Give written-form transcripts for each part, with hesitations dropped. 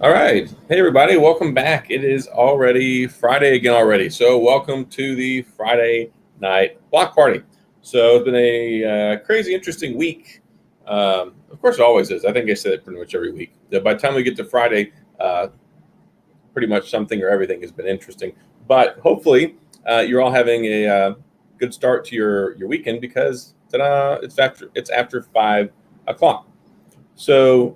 All right. Hey, everybody. Welcome back. It is already Friday again already. So welcome to the Friday night block party. So it's been a crazy, interesting week. Of course, it always is. I think I say it pretty much every week. By the time we get to Friday, pretty much something or everything has been interesting. But hopefully, you're all having a good start to your weekend because ta-da, it's after 5 o'clock. So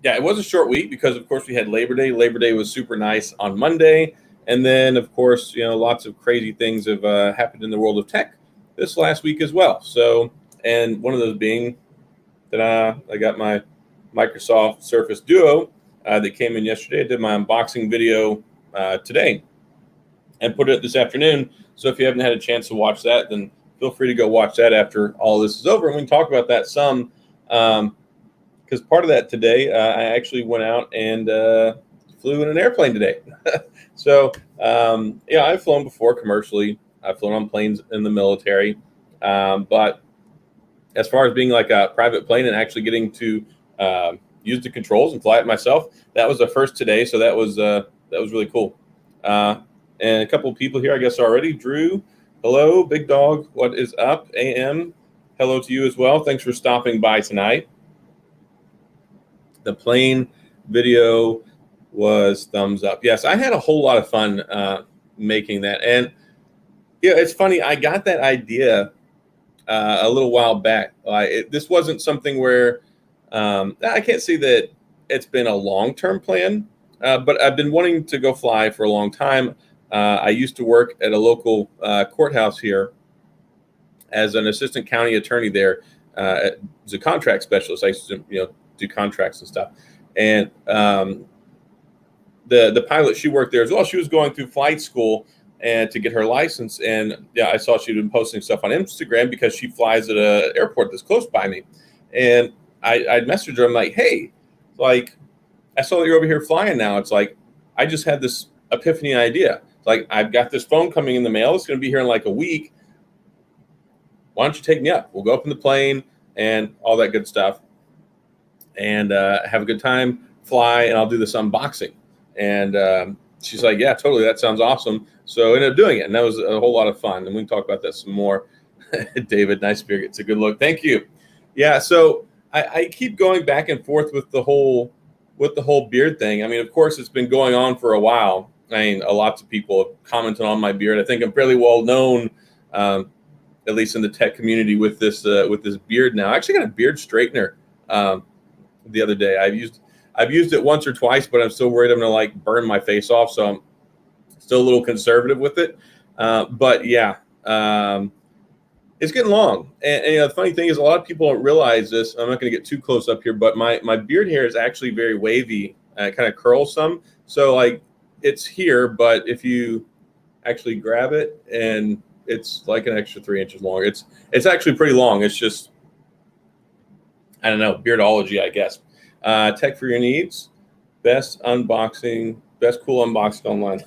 yeah, it was a short week because, of course, we had Labor Day. Labor Day was super nice on Monday, and then, of course, lots of crazy things have happened in the world of tech this last week as well. So, and one of those being that I got my Microsoft Surface Duo that came in yesterday. I did my unboxing video today and put it this afternoon. So if you haven't had a chance to watch that, then feel free to go watch that after all this is over, and we can talk about that some. Because part of that today, I actually went out and flew in an airplane today. So, I've flown before commercially. I've flown on planes in the military. But as far as being like a private plane and actually getting to use the controls and fly it myself, that was the first today. So that was really cool. And a couple of people here, I guess, already. Drew, hello. Big Dog, what is up? AM, hello to you as well. Thanks for stopping by tonight. The plane video was thumbs up. Yes, I had a whole lot of fun making that. And it's funny. I got that idea a little while back. This wasn't something where I can't say that it's been a long-term plan, but I've been wanting to go fly for a long time. I used to work at a local courthouse here as an assistant county attorney there, as a contract specialist. I used to, do contracts and stuff. And the pilot, she worked there as well. She was going through flight school and to get her license. And I saw she'd been posting stuff on Instagram because she flies at an airport that's close by me. And I messaged her. I'm like, hey, like, I saw that you're over here flying now. It's like, I just had this epiphany idea. It's like, I've got this phone coming in the mail. It's going to be here in like a week. Why don't you take me up? We'll go up in the plane and all that good stuff. And have a good time, fly, and I'll do this unboxing. And she's like, yeah, totally. That sounds awesome. So I ended up doing it, and that was a whole lot of fun. And we can talk about that some more. David, nice beard. It's a good look. Thank you. Yeah, so I keep going back and forth with the whole beard thing. I mean, of course, it's been going on for a while. I mean, lots of people have commented on my beard. I think I'm fairly well known, at least in the tech community, with this beard now. I actually got a beard straightener the other day. I've used it once or twice, but I'm still worried I'm gonna burn my face off, so I'm still a little conservative with it. But yeah, it's getting long. And the funny thing is, a lot of people don't realize this. I'm not gonna get too close up here, but my beard hair is actually very wavy. It kind of curls some, so it's here. But if you actually grab it, and it's like an extra 3 inches long. It's actually pretty long. It's just, I don't know, beardology, I guess. Tech for your needs, best cool unboxing online.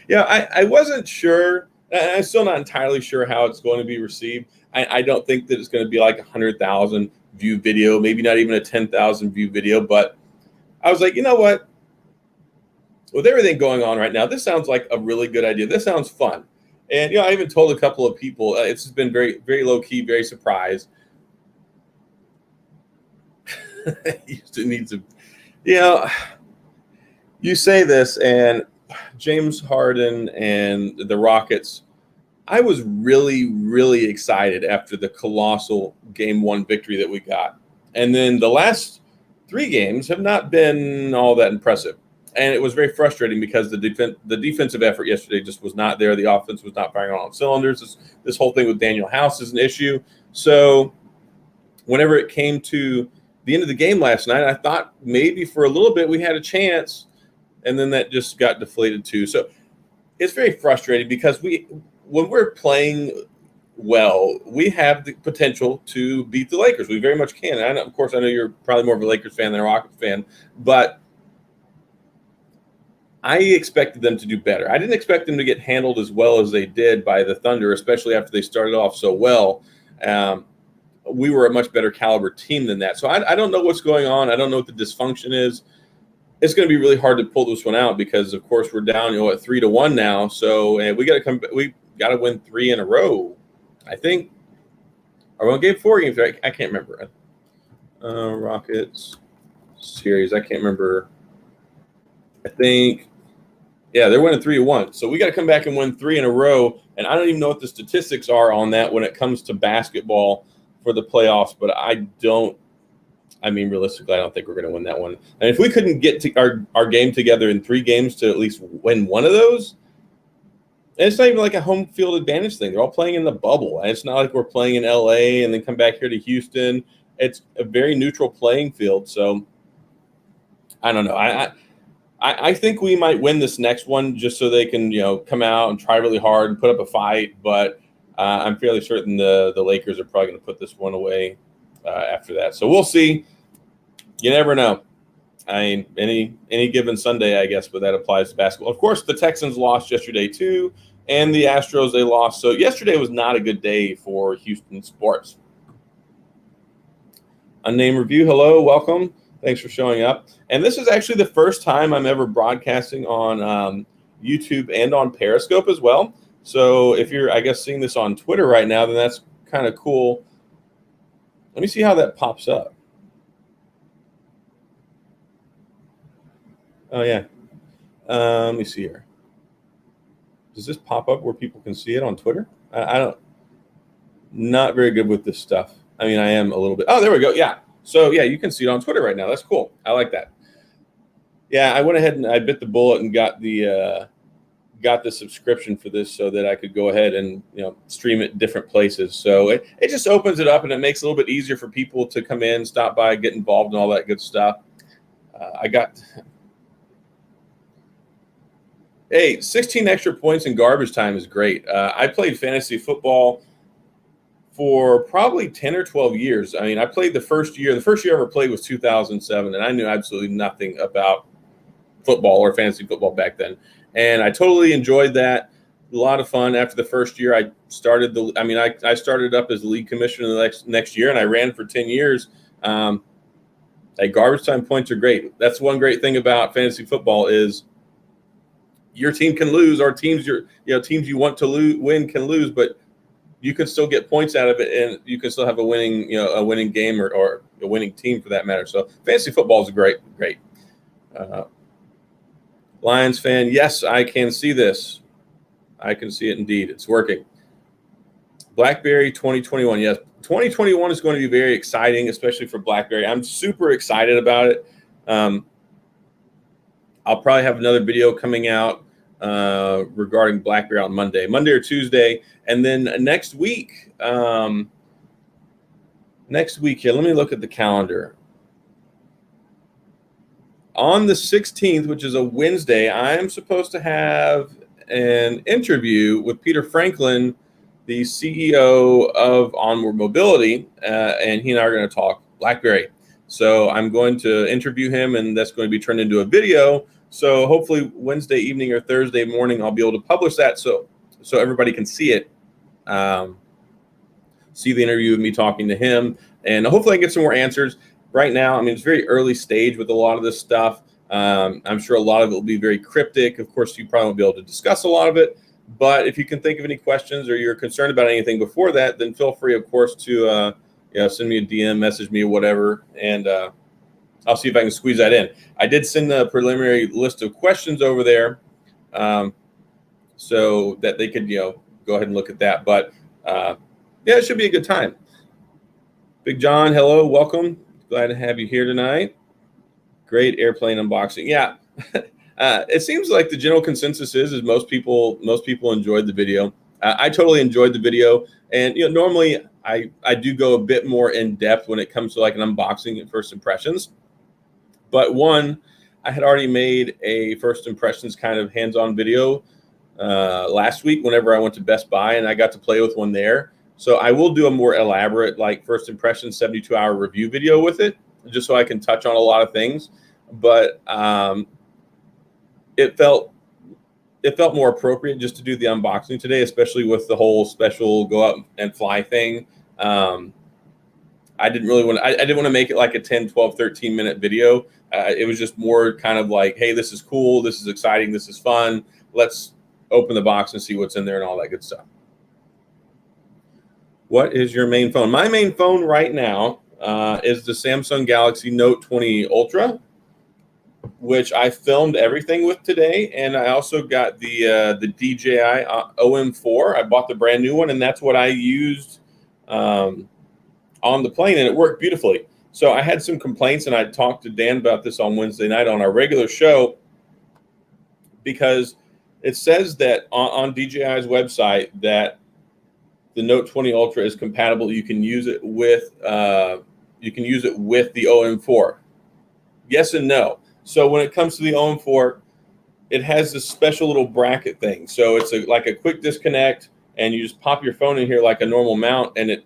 Yeah. I wasn't sure. I'm still not entirely sure how it's going to be received. I don't think that it's going to be like 100,000 view video, maybe not even a 10,000 view video. But I was like, you know what? With everything going on right now, this sounds like a really good idea. This sounds fun. And I even told a couple of people. It's been very, very low key, very surprised. It needs to, you say this, and James Harden and the Rockets, I was really, really excited after the colossal Game 1 victory that we got. And then the last 3 games have not been all that impressive. And it was very frustrating because the defensive effort yesterday just was not there. The offense was not firing on all cylinders. This whole thing with Daniel House is an issue. So whenever it came to the end of the game last night, I thought maybe for a little bit we had a chance, and then that just got deflated too. So it's very frustrating because when we're playing well, we have the potential to beat the Lakers. We very much can. And of course, I know you're probably more of a Lakers fan than a Rockets fan, but I expected them to do better. I didn't expect them to get handled as well as they did by the Thunder, especially after they started off so well. We were a much better caliber team than that. So I don't know what's going on. I don't know what the dysfunction is. it's going to be really hard to pull this one out because, of course, we're down, at 3-1 now. So, and we got to win 3 in a row. I think. Are we on game 4? Game 3? I can't remember. Rockets series. I can't remember. I think. Yeah, they're winning 3-1. So we got to come back and win 3 in a row. And I don't even know what the statistics are on that when it comes to basketball for the playoffs. But realistically, I don't think we're going to win that one. And if we couldn't get to our game together in 3 games to at least win one of those, and it's not even like a home field advantage thing. They're all playing in the bubble. And it's not like we're playing in LA and then come back here to Houston. It's a very neutral playing field. So I don't know. I think we might win this next one just so they can, come out and try really hard and put up a fight. But I'm fairly certain the Lakers are probably going to put this one away after that. So we'll see. You never know. I mean, any given Sunday, I guess, but that applies to basketball. Of course, the Texans lost yesterday too, and the Astros, they lost. So yesterday was not a good day for Houston sports. Unnamed Review, hello, welcome. Thanks for showing up. And this is actually the first time I'm ever broadcasting on YouTube and on Periscope as well. So if you're, I guess, seeing this on Twitter right now, then that's kind of cool. Let me see how that pops up. Oh, yeah. Let me see here. Does this pop up where people can see it on Twitter? Not very good with this stuff. I mean, I am a little bit. Oh, there we go. Yeah. So, yeah, you can see it on Twitter right now. That's cool. I like that. Yeah, I went ahead and I bit the bullet and got the subscription for this so that I could go ahead and, stream it different places. So it just opens it up and it makes it a little bit easier for people to come in, stop by, get involved and all that good stuff. Hey, 16 extra points in garbage time is great. I played fantasy football for probably 10 or 12 years. I mean, I played the first year. The first year I ever played was 2007, and I knew absolutely nothing about football or fantasy football back then. And I totally enjoyed that. A lot of fun. After the first year, I started I started up as league commissioner the next year, and I ran for 10 years. Garbage time points are great. That's one great thing about fantasy football is your team can lose, or teams you want to win can lose, but you can still get points out of it, and you can still have a winning game or a winning team for that matter. So fantasy football is great. Lions fan, yes, I can see this. I can see it indeed. It's working. BlackBerry 2021. Yes, 2021 is going to be very exciting, especially for BlackBerry. I'm super excited about it. I'll probably have another video coming out regarding BlackBerry on Monday or Tuesday. And then next week, here, let me look at the calendar. On the 16th, which is a Wednesday, I am supposed to have an interview with Peter Franklin, the CEO of Onward Mobility, and he and I are going to talk BlackBerry. So I'm going to interview him, and that's going to be turned into a video. So hopefully Wednesday evening or Thursday morning, I'll be able to publish that so everybody can see it, see the interview with me talking to him, and hopefully I can get some more answers. Right now, I mean, it's very early stage with a lot of this stuff. I'm sure a lot of it will be very cryptic. Of course, you probably won't be able to discuss a lot of it. But if you can think of any questions or you're concerned about anything before that, then feel free, of course, to send me a DM, message me, or whatever, and I'll see if I can squeeze that in. I did send a preliminary list of questions over there so that they could, go ahead and look at that. But, it should be a good time. Big John, hello, welcome. Glad to have you here tonight. Great airplane unboxing. Yeah, it seems like the general consensus is most people enjoyed the video. I totally enjoyed the video, and normally I do go a bit more in depth when it comes to like an unboxing and first impressions. But one, I had already made a first impressions kind of hands-on video last week whenever I went to Best Buy, and I got to play with one there. So I will do a more elaborate like first impressions 72-hour review video with it, just so I can touch on a lot of things. But it felt more appropriate just to do the unboxing today, especially with the whole special go out and fly thing. I didn't really want. I didn't want to make it like a 10, 12, 13-minute video. It was just more kind of like, hey, this is cool, this is exciting, this is fun. Let's open the box and see what's in there and all that good stuff. What is your main phone? My main phone right now is the Samsung Galaxy Note 20 Ultra, which I filmed everything with today, and I also got the DJI OM4. I bought the brand new one, and that's what I used on the plane, and it worked beautifully. So I had some complaints, and I talked to Dan about this on Wednesday night on our regular show, because it says that on DJI's website that the Note 20 Ultra is compatible. You can use it with the OM4. Yes and no. So when it comes to the OM4, it has this special little bracket thing. So it's like a quick disconnect, and you just pop your phone in here like a normal mount, and it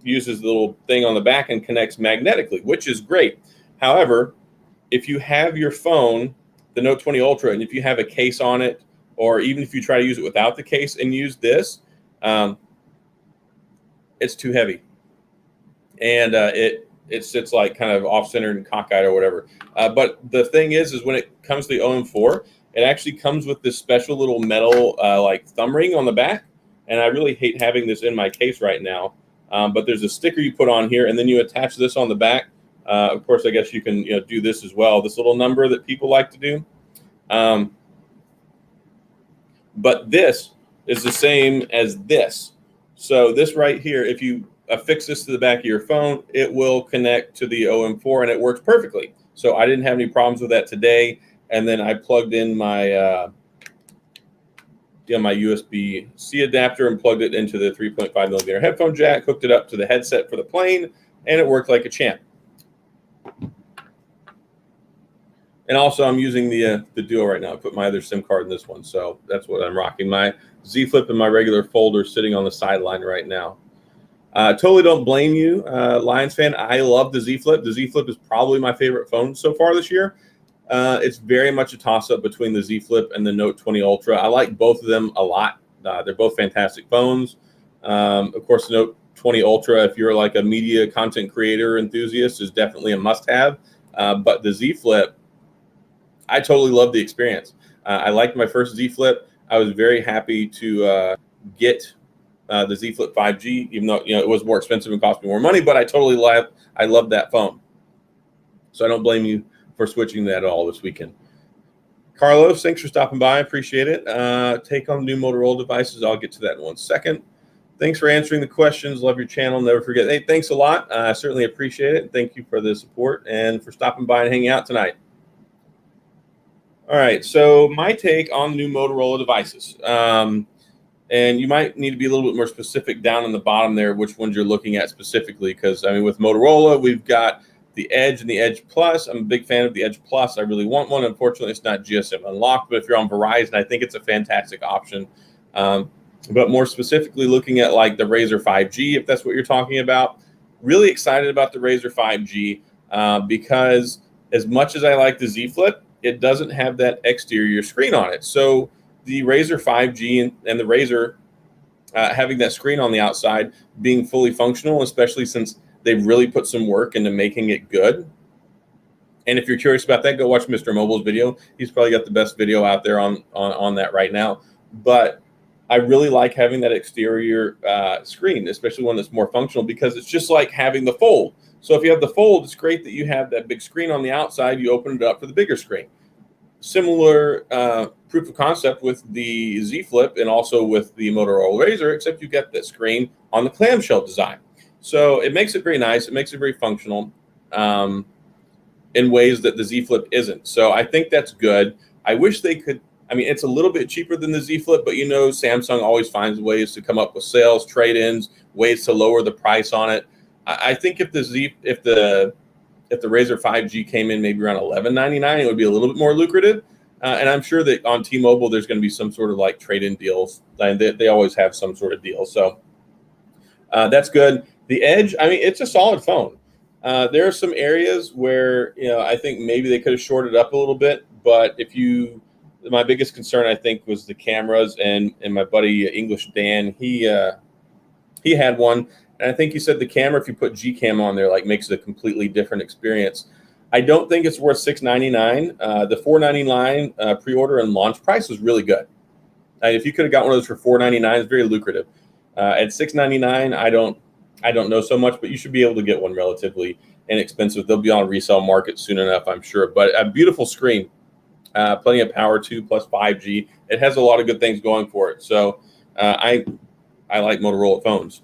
uses the little thing on the back and connects magnetically, which is great. However, if you have your phone, the Note 20 Ultra, and if you have a case on it, or even if you try to use it without the case and use this, it's too heavy. And it sits like kind of off-centered and cockeyed or whatever. But the thing is when it comes to the OM4, it actually comes with this special little metal like thumb ring on the back. And I really hate having this in my case right now. But there's a sticker you put on here, and then you attach this on the back. Of course, I guess you can do this as well. This little number that people like to do. But this is the same as this. So this right here, if you affix this to the back of your phone, it will connect to the OM4, and it works perfectly. So I didn't have any problems with that today. And then I plugged in my my USB-C adapter and plugged it into the 3.5 millimeter headphone jack, hooked it up to the headset for the plane, and it worked like a champ. And also, I'm using the Duo right now. I put my other SIM card in this one, so that's what I'm rocking. My Z Flip and my regular folder sitting on the sideline right now. Totally don't blame you, Lions fan. I love the Z Flip. The Z Flip is probably my favorite phone so far this year. It's very much a toss-up between the Z Flip and the Note 20 Ultra. I like both of them a lot. They're both fantastic phones. Of course, the Note 20 Ultra, if you're like a media content creator enthusiast, is definitely a must-have. But the Z Flip, I totally love the experience. I liked my first Z Flip. I was very happy to get the Z Flip 5G, even though it was more expensive and cost me more money. But I love that phone. So I don't blame you for switching that at all this weekend. Carlos, thanks for stopping by. I appreciate it. Take on new Motorola devices. I'll get to that in 1 second. Thanks for answering the questions. Love your channel. Never forget. Hey, thanks a lot. I certainly appreciate it. Thank you for the support and for stopping by and hanging out tonight. All right, so my take on new Motorola devices. And you might need to be a little bit more specific down in the bottom there, which ones you're looking at specifically. Because, I mean, with Motorola, we've got the Edge and the Edge Plus. I'm a big fan of the Edge Plus. I really want one. Unfortunately, it's not GSM unlocked. But if you're on Verizon, I think it's a fantastic option. But more specifically, looking at like the Razr 5G, if that's what you're talking about. Really excited about the Razr 5G because as much as I like the Z Flip, it doesn't have that exterior screen on it. So the Razr 5G and the Razr having that screen on the outside being fully functional, especially since they've really put some work into making it good. And if you're curious about that, go watch Mr. Mobile's video. He's probably got the best video out there on that right now. But I really like having that exterior screen, especially one that's more functional, because it's just like having the Fold. So if you have the Fold, it's great that you have that big screen on the outside. You open it up for the bigger screen. Similar proof of concept with the Z Flip and also with the Motorola Razr, except you get that screen on the clamshell design. So it makes it very nice. It makes it very functional in ways that the Z Flip isn't. So I think that's good. I wish they could. I mean, it's a little bit cheaper than the Z Flip, but Samsung always finds ways to come up with sales, trade-ins, ways to lower the price on it. I think if the Razr 5G came in maybe around $11.99, it would be a little bit more lucrative. And I'm sure that on T-Mobile, there's going to be some sort of like trade-in deals. And they always have some sort of deal. So that's good. The Edge, I mean, it's a solid phone. There are some areas where, I think maybe they could have shorted up a little bit. But my biggest concern, I think, was the cameras. And my buddy English Dan, he had one, And I think you said the camera, if you put Gcam on there, like makes it a completely different experience. I don't think it's worth $699. The $499 pre-order and launch price was really good. If you could have got one of those for $499, it's very lucrative. At $699, I don't know so much, but you should be able to get one relatively inexpensive. They'll be on a resale market soon enough, I'm sure. But a beautiful screen, plenty of power too, plus 5G. It has a lot of good things going for it. So I like Motorola phones.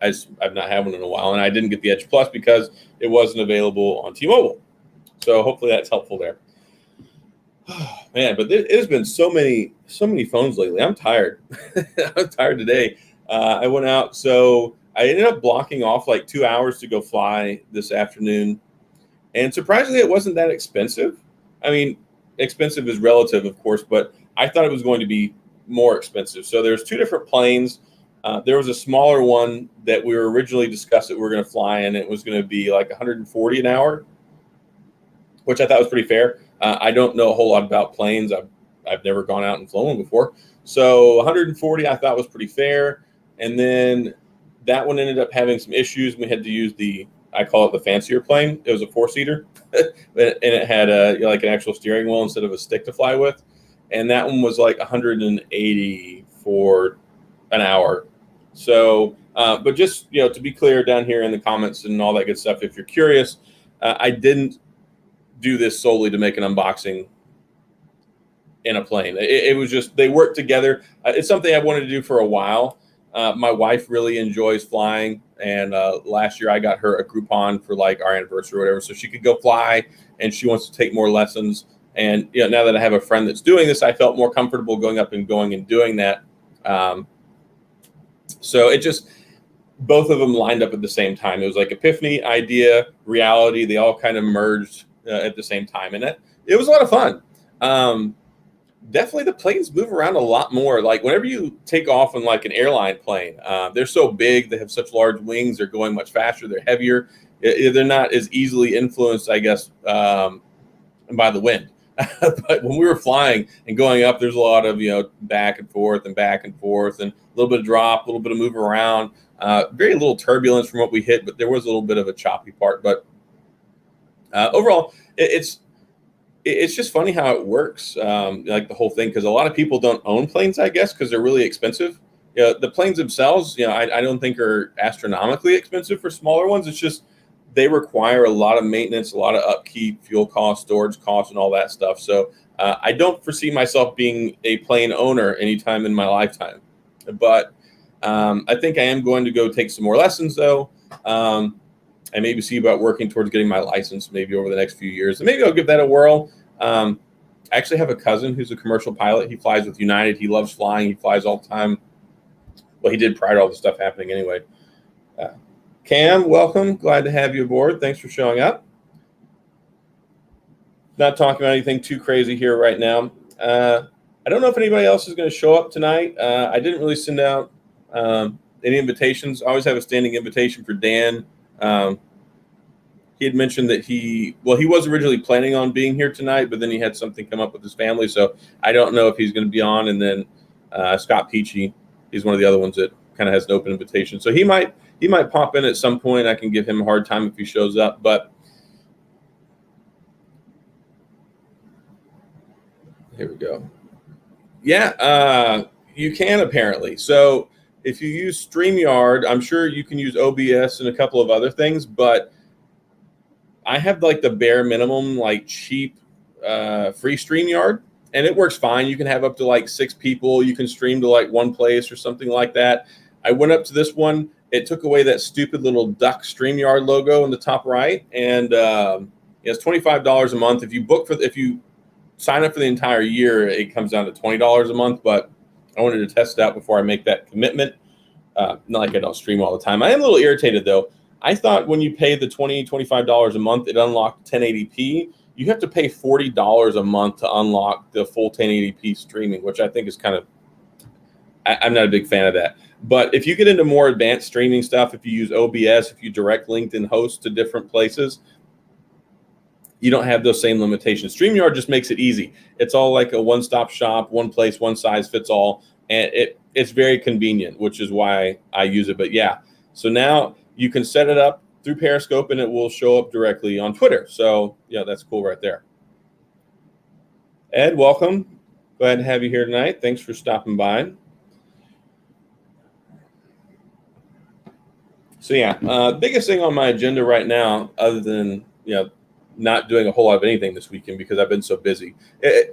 I've not had one in a while, and I didn't get the Edge Plus because it wasn't available on T-Mobile. So hopefully that's helpful there. Man, but it has been so many phones lately. I'm tired. I'm tired today. I went out, so I ended up blocking off like 2 hours to go fly this afternoon. And surprisingly, it wasn't that expensive. I mean, expensive is relative, of course, but I thought it was going to be more expensive. So there's two different planes. There was a smaller one that we were originally discussed that we were going to fly in. It was going to be like 140 an hour, which I thought was pretty fair. I don't know a whole lot about planes. I've never gone out and flown one before. So 140 I thought was pretty fair. And then that one ended up having some issues. We had to use I call it the fancier plane. It was a 4-seater, and it had like an actual steering wheel instead of a stick to fly with. And that one was like 180 for an hour. So, but just, to be clear down here in the comments and all that good stuff, if you're curious, I didn't do this solely to make an unboxing in a plane. It was just, they work together. It's something I wanted to do for a while. My wife really enjoys flying, and last year I got her a Groupon for like our anniversary or whatever, so she could go fly, and she wants to take more lessons. And now that I have a friend that's doing this, I felt more comfortable going and doing that. So it just, both of them lined up at the same time. It was like epiphany, idea, reality. They all kind of merged at the same time, and it was a lot of fun. Definitely the planes move around a lot more. Like whenever you take off in like an airline plane, they're so big, they have such large wings, they're going much faster, they're heavier. They're not as easily influenced, I guess, by the wind. But when we were flying and going up, there's a lot of, back and forth and a little bit of drop, a little bit of move around, very little turbulence from what we hit, but there was a little bit of a choppy part. But overall, it's just funny how it works, like the whole thing, because a lot of people don't own planes, I guess, because they're really expensive. The planes themselves, I don't think are astronomically expensive for smaller ones. It's just they require a lot of maintenance, a lot of upkeep, fuel costs, storage costs, and all that stuff. So I don't foresee myself being a plane owner anytime in my lifetime. But I think I am going to go take some more lessons, though. And maybe see about working towards getting my license maybe over the next few years. And maybe I'll give that a whirl. I actually have a cousin who's a commercial pilot. He flies with United. He loves flying. He flies all the time. Well, he did prior to all the stuff happening anyway. Cam, welcome. Glad to have you aboard. Thanks for showing up. Not talking about anything too crazy here right now. I don't know if anybody else is going to show up tonight. I didn't really send out any invitations. I always have a standing invitation for Dan. He had mentioned that he was originally planning on being here tonight, but then he had something come up with his family. So I don't know if he's going to be on. And then Scott Peachy, he's one of the other ones that kind of has an open invitation. So he might pop in at some point. I can give him a hard time if he shows up. But here we go. Yeah, you can apparently. So if you use StreamYard, I'm sure you can use OBS and a couple of other things, but I have like the bare minimum, like cheap, free StreamYard, and it works fine. You can have up to like 6 people. You can stream to like one place or something like that. I went up to this one. It took away that stupid little duck StreamYard logo in the top right, and it's $25 a month. If you sign up for the entire year, it comes down to $20 a month. But I wanted to test it out before I make that commitment. Not like I don't stream all the time. I am a little irritated though. I thought when you pay the $25 a month, it unlocked 1080p. You have to pay $40 a month to unlock the full 1080p streaming, which I think is kind of, I'm not a big fan of that. But if you get into more advanced streaming stuff, if you use OBS, if you direct LinkedIn hosts to different places, you don't have those same limitations. StreamYard just makes it easy. It's all like a one-stop shop, one place, one size fits all. And it's very convenient, which is why I use it. But yeah, so now you can set it up through Periscope and it will show up directly on Twitter. So yeah, that's cool right there. Ed, welcome. Glad to have you here tonight. Thanks for stopping by. So yeah, biggest thing on my agenda right now, other than not doing a whole lot of anything this weekend because I've been so busy.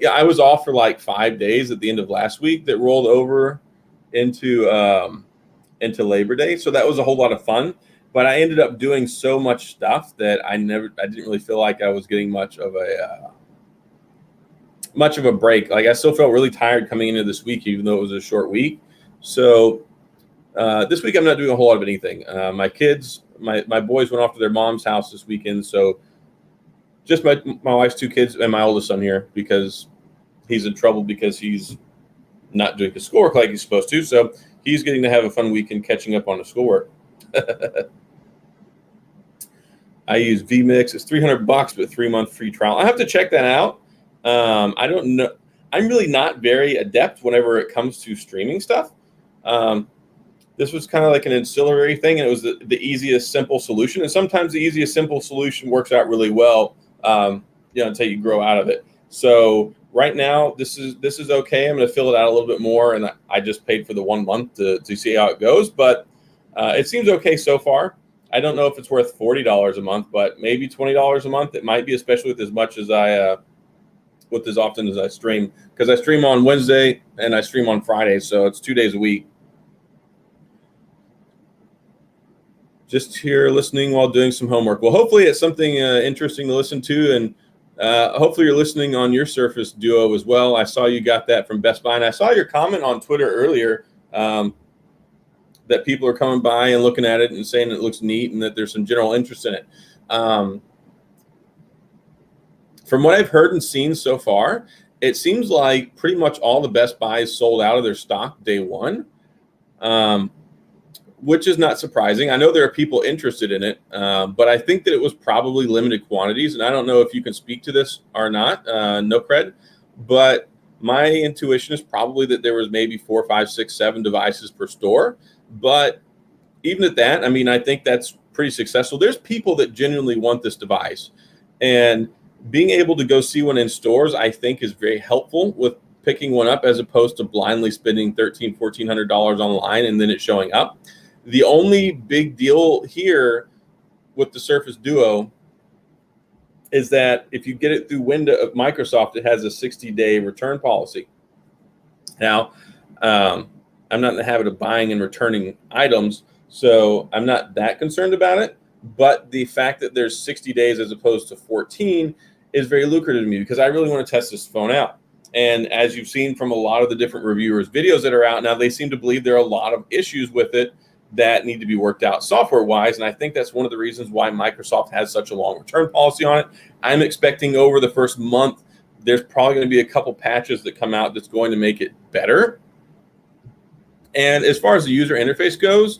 I was off for like 5 days at the end of last week that rolled over into Labor Day, so that was a whole lot of fun. But I ended up doing so much stuff that I didn't really feel like I was getting much of a break. Like I still felt really tired coming into this week, even though it was a short week. So this week I'm not doing a whole lot of anything. My kids, my boys went off to their mom's house this weekend, so just my wife's 2 kids and my oldest son here because he's in trouble because he's not doing his schoolwork like he's supposed to. So he's getting to have a fun weekend catching up on his schoolwork. I use vMix. It's $300, but 3-month free trial. I have to check that out. I don't know. I'm really not very adept whenever it comes to streaming stuff. This was kind of like an ancillary thing, and it was the easiest, simple solution. And sometimes the easiest, simple solution works out really well, until you grow out of it. So right now, this is okay. I'm going to fill it out a little bit more, and I just paid for the 1 month to see how it goes. But it seems okay so far. I don't know if it's worth $40 a month, but maybe $20 a month. It might be, especially with as often as I stream, because I stream on Wednesday and I stream on Friday, so it's 2 days a week. Just here listening while doing some homework. Well, hopefully it's something interesting to listen to, and hopefully you're listening on your Surface Duo as well. I saw you got that from Best Buy, and I saw your comment on Twitter earlier that people are coming by and looking at it and saying it looks neat and that there's some general interest in it. From what I've heard and seen so far, it seems like pretty much all the Best Buys sold out of their stock day one, which is not surprising. I know there are people interested in it, but I think that it was probably limited quantities. And I don't know if you can speak to this or not, no cred, but my intuition is probably that there was maybe 4, 5, 6, 7 devices per store. But even at that, I mean, I think that's pretty successful. There's people that genuinely want this device, and being able to go see one in stores, I think, is very helpful with picking one up as opposed to blindly spending $1,300, $1,400 online and then it showing up. The only big deal here with the Surface Duo is that if you get it through Microsoft, it has a 60-day return policy. Now, I'm not in the habit of buying and returning items, so I'm not that concerned about it. But the fact that there's 60 days as opposed to 14 is very lucrative to me because I really want to test this phone out. And as you've seen from a lot of the different reviewers' videos that are out now, they seem to believe there are a lot of issues with it that need to be worked out software-wise. And I think that's one of the reasons why Microsoft has such a long return policy on it. I'm expecting over the first month, there's probably going to be a couple patches that come out that's going to make it better. And as far as the user interface goes,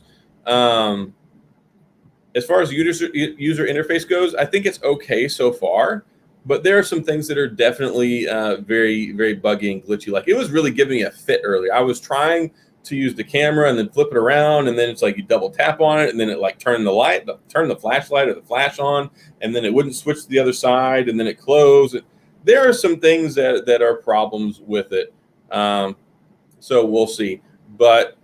I think it's okay so far. But there are some things that are definitely very, very buggy and glitchy. Like it was really giving me a fit earlier. I was trying to use the camera and then flip it around, and then it's like you double tap on it, and then it like turn the flashlight or the flash on, and then it wouldn't switch to the other side, and then it closed. There are some things that are problems with it. So we'll see. But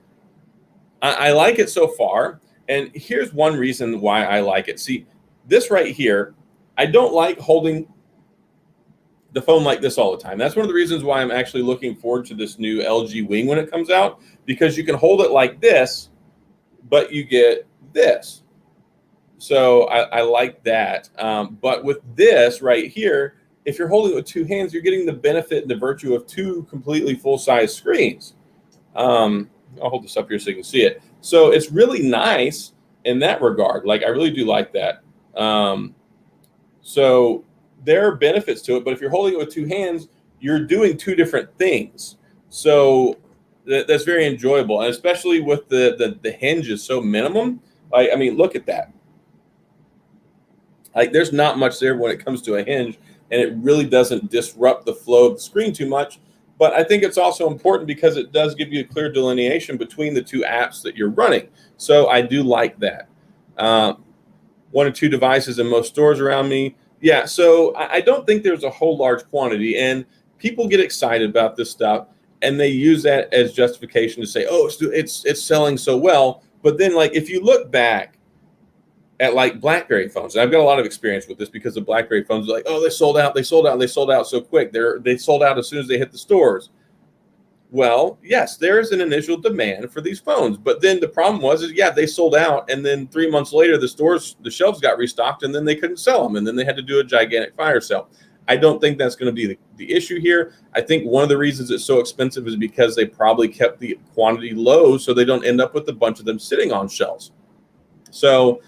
I like it so far. And here's one reason why I like it. See, this right here, I don't like holding the phone like this all the time. That's one of the reasons why I'm actually looking forward to this new LG Wing when it comes out, because you can hold it like this, but you get this. So I like that. But with this right here, if you're holding it with 2 hands, you're getting the benefit and the virtue of 2 completely full-size screens. I'll hold this up here so you can see it. So it's really nice in that regard. Like I really do like that. So there are benefits to it, but if you're holding it with 2 hands, you're doing 2 different things. So that's very enjoyable, and especially with the hinge is so minimum. Like I mean, look at that. Like there's not much there when it comes to a hinge, and it really doesn't disrupt the flow of the screen too much. But I think it's also important because it does give you a clear delineation between the two apps that you're running. So I do like that. 1 or 2 devices in most stores around me. Yeah, so I don't think there's a whole large quantity, and people get excited about this stuff, and they use that as justification to say, "Oh, it's selling so well." But then, like, if you look back at like BlackBerry phones, and I've got a lot of experience with this because the BlackBerry phones are like, "Oh, they sold out, they sold out, they sold out so quick. They sold out as soon as they hit the stores." Well, yes, there is an initial demand for these phones, but then the problem was, yeah, they sold out, and then 3 months later, the shelves got restocked, and then they couldn't sell them, and then they had to do a gigantic fire sale. I don't think that's going to be the issue here. I think one of the reasons it's so expensive is because they probably kept the quantity low, so they don't end up with a bunch of them sitting on shelves. So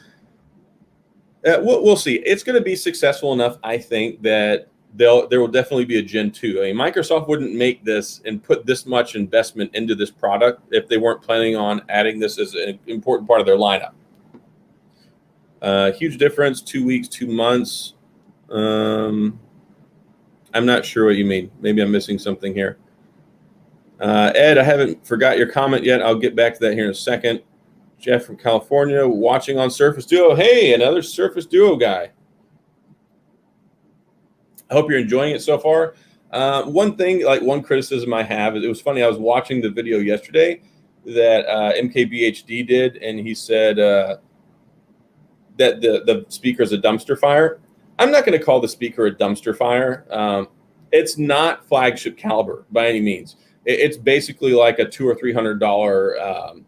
we'll see. It's going to be successful enough, I think, that there will definitely be a Gen 2. I mean, Microsoft wouldn't make this and put this much investment into this product if they weren't planning on adding this as an important part of their lineup. Huge difference, 2 weeks, 2 months. I'm not sure what you mean. Maybe I'm missing something here. Ed, I haven't forgot your comment yet. I'll get back to that here in a second. Jeff from California, watching on Surface Duo. Hey, another Surface Duo guy. I hope you're enjoying it so far. One criticism I have is, it was funny. I was watching the video yesterday that MKBHD did, and he said that the speaker is a dumpster fire. I'm not going to call the speaker a dumpster fire. It's not flagship caliber by any means. It's basically like a $200 or $300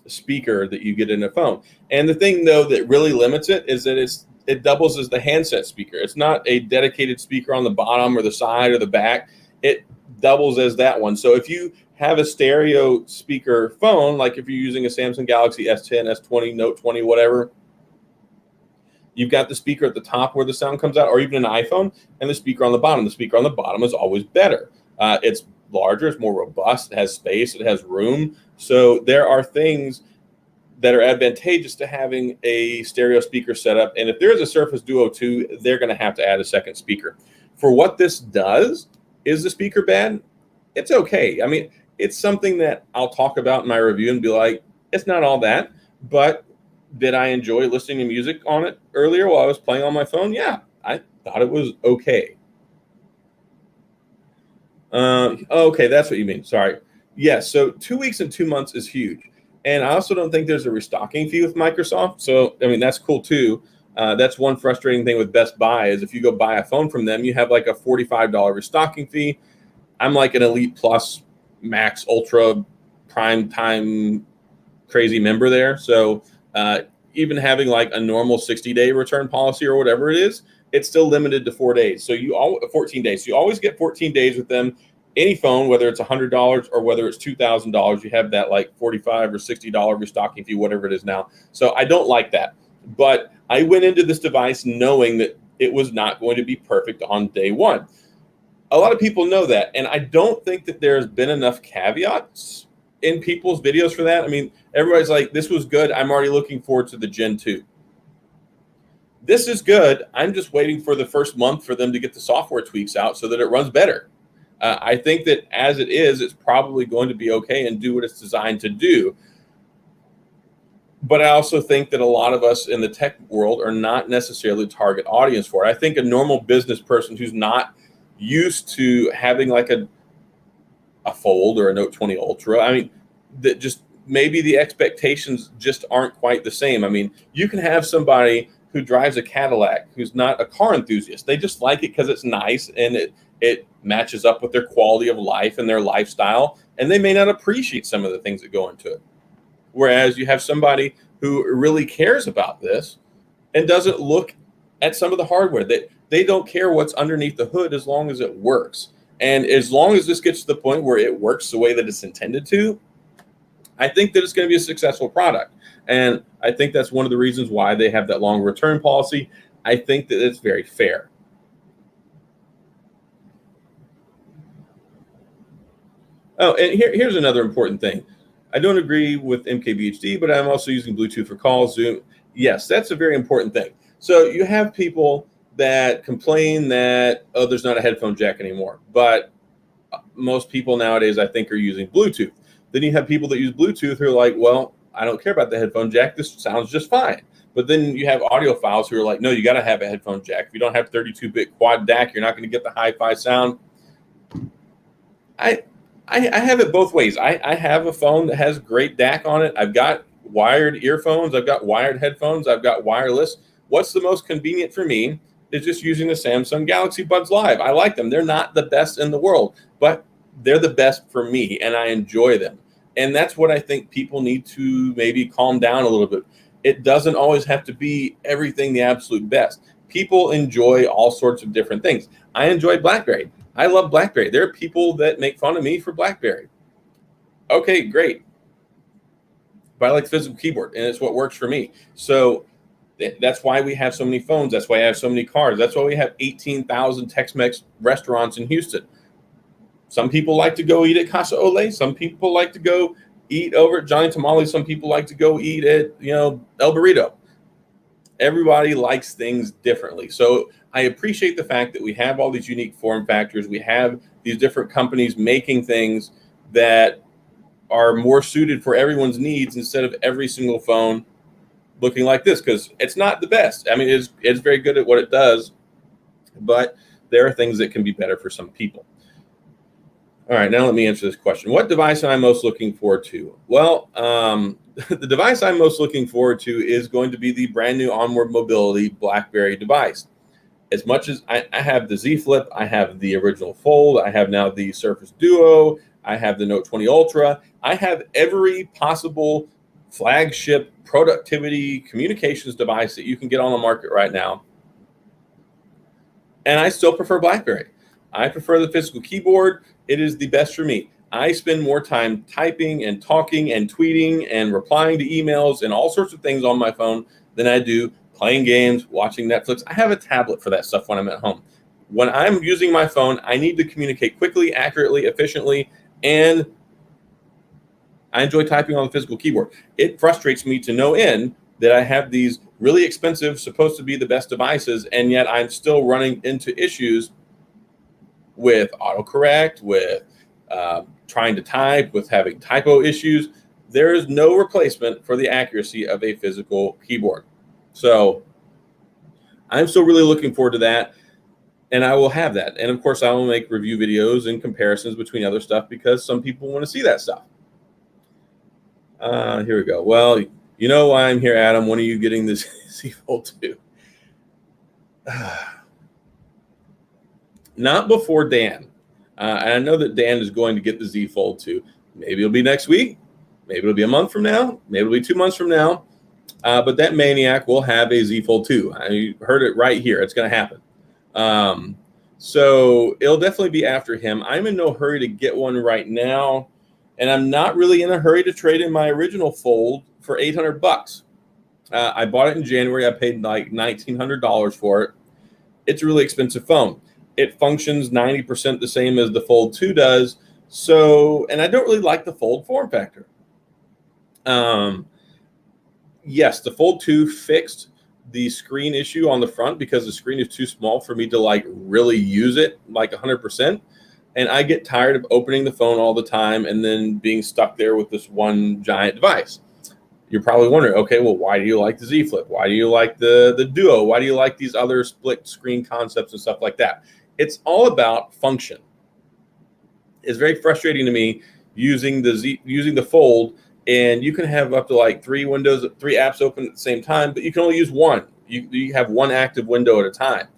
speaker that you get in a phone. And the thing, though, that really limits it is that it doubles as the handset speaker. It's not a dedicated speaker on the bottom or the side or the back. It doubles as that one. So if you have a stereo speaker phone, like if you're using a Samsung Galaxy S10, S20, Note 20, whatever, you've got the speaker at the top where the sound comes out, or even an iPhone, and the speaker on the bottom. The speaker on the bottom is always better. It's larger, it's more robust, it has space, it has room. So there are things that are advantageous to having a stereo speaker setup. And if there is a Surface Duo 2, they're going to have to add a second speaker. For what this does, is the speaker bad? It's okay. I mean, it's something that I'll talk about in my review and be like, it's not all that. But did I enjoy listening to music on it earlier while I was playing on my phone? Yeah, I thought it was okay. Okay, that's what you mean. Sorry. Yes, so 2 weeks and 2 months is huge. And I also don't think there's a restocking fee with Microsoft. So, I mean, that's cool too. That's one frustrating thing with Best Buy is if you go buy a phone from them, you have like a $45 restocking fee. I'm like an Elite Plus, Max, Ultra, Prime Time crazy member there. So even having like a normal 60-day return policy or whatever it is, it's still limited to 4 days. So 14 days. So you always get 14 days with them. Any phone, whether it's $100 or whether it's $2,000, you have that like $45 or $60 restocking fee, whatever it is now. So I don't like that. But I went into this device knowing that it was not going to be perfect on day one. A lot of people know that, and I don't think that there's been enough caveats in people's videos for that. I mean, everybody's like, this was good. I'm already looking forward to the Gen 2. This is good. I'm just waiting for the first month for them to get the software tweaks out so that it runs better. I think that as it is, it's probably going to be okay and do what it's designed to do. But I also think that a lot of us in the tech world are not necessarily the target audience for it. I think a normal business person who's not used to having like a Fold or a Note 20 Ultra, I mean, that just maybe the expectations just aren't quite the same. I mean, you can have somebody who drives a Cadillac who's not a car enthusiast. They just like it because it's nice and it matches up with their quality of life and their lifestyle, and they may not appreciate some of the things that go into it. Whereas you have somebody who really cares about this and doesn't look at some of the hardware. They don't care what's underneath the hood as long as it works. And as long as this gets to the point where it works the way that it's intended to, I think that it's going to be a successful product. And I think that's one of the reasons why they have that long return policy. I think that it's very fair. Oh, and here's another important thing. I don't agree with MKBHD, but I'm also using Bluetooth for calls, Zoom. Yes, that's a very important thing. So you have people that complain that, oh, there's not a headphone jack anymore. But most people nowadays, I think, are using Bluetooth. Then you have people that use Bluetooth who are like, well, I don't care about the headphone jack. This sounds just fine. But then you have audiophiles who are like, no, you got to have a headphone jack. If you don't have 32-bit quad DAC, you're not going to get the hi-fi sound. I have it both ways. I have a phone that has great DAC on it. I've got wired earphones. I've got wired headphones. I've got wireless. What's the most convenient for me is just using the Samsung Galaxy Buds Live. I like them. They're not the best in the world, but they're the best for me, and I enjoy them. And that's what I think people need to maybe calm down a little bit. It doesn't always have to be everything the absolute best. People enjoy all sorts of different things. I enjoy BlackBerry. I love BlackBerry. There are people that make fun of me for BlackBerry. Okay, great. But I like the physical keyboard, and it's what works for me. So that's why we have so many phones. That's why I have so many cars. That's why we have 18,000 Tex-Mex restaurants in Houston. Some people like to go eat at Casa Ole. Some people like to go eat over at Johnny Tamales. Some people like to go eat at, El Burrito. Everybody likes things differently. So I appreciate the fact that we have all these unique form factors. We have these different companies making things that are more suited for everyone's needs instead of every single phone looking like this, because it's not the best. I mean, it's very good at what it does, but there are things that can be better for some people. All right, now let me answer this question. What device am I most looking forward to? Well, the device I'm most looking forward to is going to be the brand new Onward Mobility BlackBerry device. As much as I have the Z Flip, I have the original Fold, I have now the Surface Duo, I have the Note 20 Ultra, I have every possible flagship productivity communications device that you can get on the market right now. And I still prefer BlackBerry. I prefer the physical keyboard. It is the best for me. I spend more time typing and talking and tweeting and replying to emails and all sorts of things on my phone than I do playing games, watching Netflix. I have a tablet for that stuff when I'm at home. When I'm using my phone, I need to communicate quickly, accurately, efficiently, and I enjoy typing on the physical keyboard. It frustrates me to no end that I have these really expensive, supposed to be the best devices, and yet I'm still running into issues with autocorrect, with trying to type, with having typo issues. There is no replacement for the accuracy of a physical keyboard. So I'm still really looking forward to that, and I will have that. And of course, I will make review videos and comparisons between other stuff because some people want to see that stuff. Here we go. Well, you know why I'm here, Adam. When are you getting this Z Fold 2? Not before Dan. And I know that Dan is going to get the Z Fold 2. Maybe it'll be next week. Maybe it'll be a month from now. Maybe it'll be 2 months from now. But that maniac will have a Z Fold 2. I heard it right here. It's going to happen. So it'll definitely be after him. I'm in no hurry to get one right now. And I'm not really in a hurry to trade in my original Fold for $800. I bought it in January. I paid like $1,900 for it. It's a really expensive phone. It functions 90% the same as the Fold 2 does. So, and I don't really like the Fold form factor. Yes, the Fold 2 fixed the screen issue on the front because the screen is too small for me to like really use it like 100%. And I get tired of opening the phone all the time and then being stuck there with this one giant device. You're probably wondering, okay, well, why do you like the Z Flip? Why do you like the Duo? Why do you like these other split screen concepts and stuff like that? It's all about function. It's very frustrating to me using the Fold, and you can have up to like 3 apps open at the same time, but you can only use one. You have one active window at a time.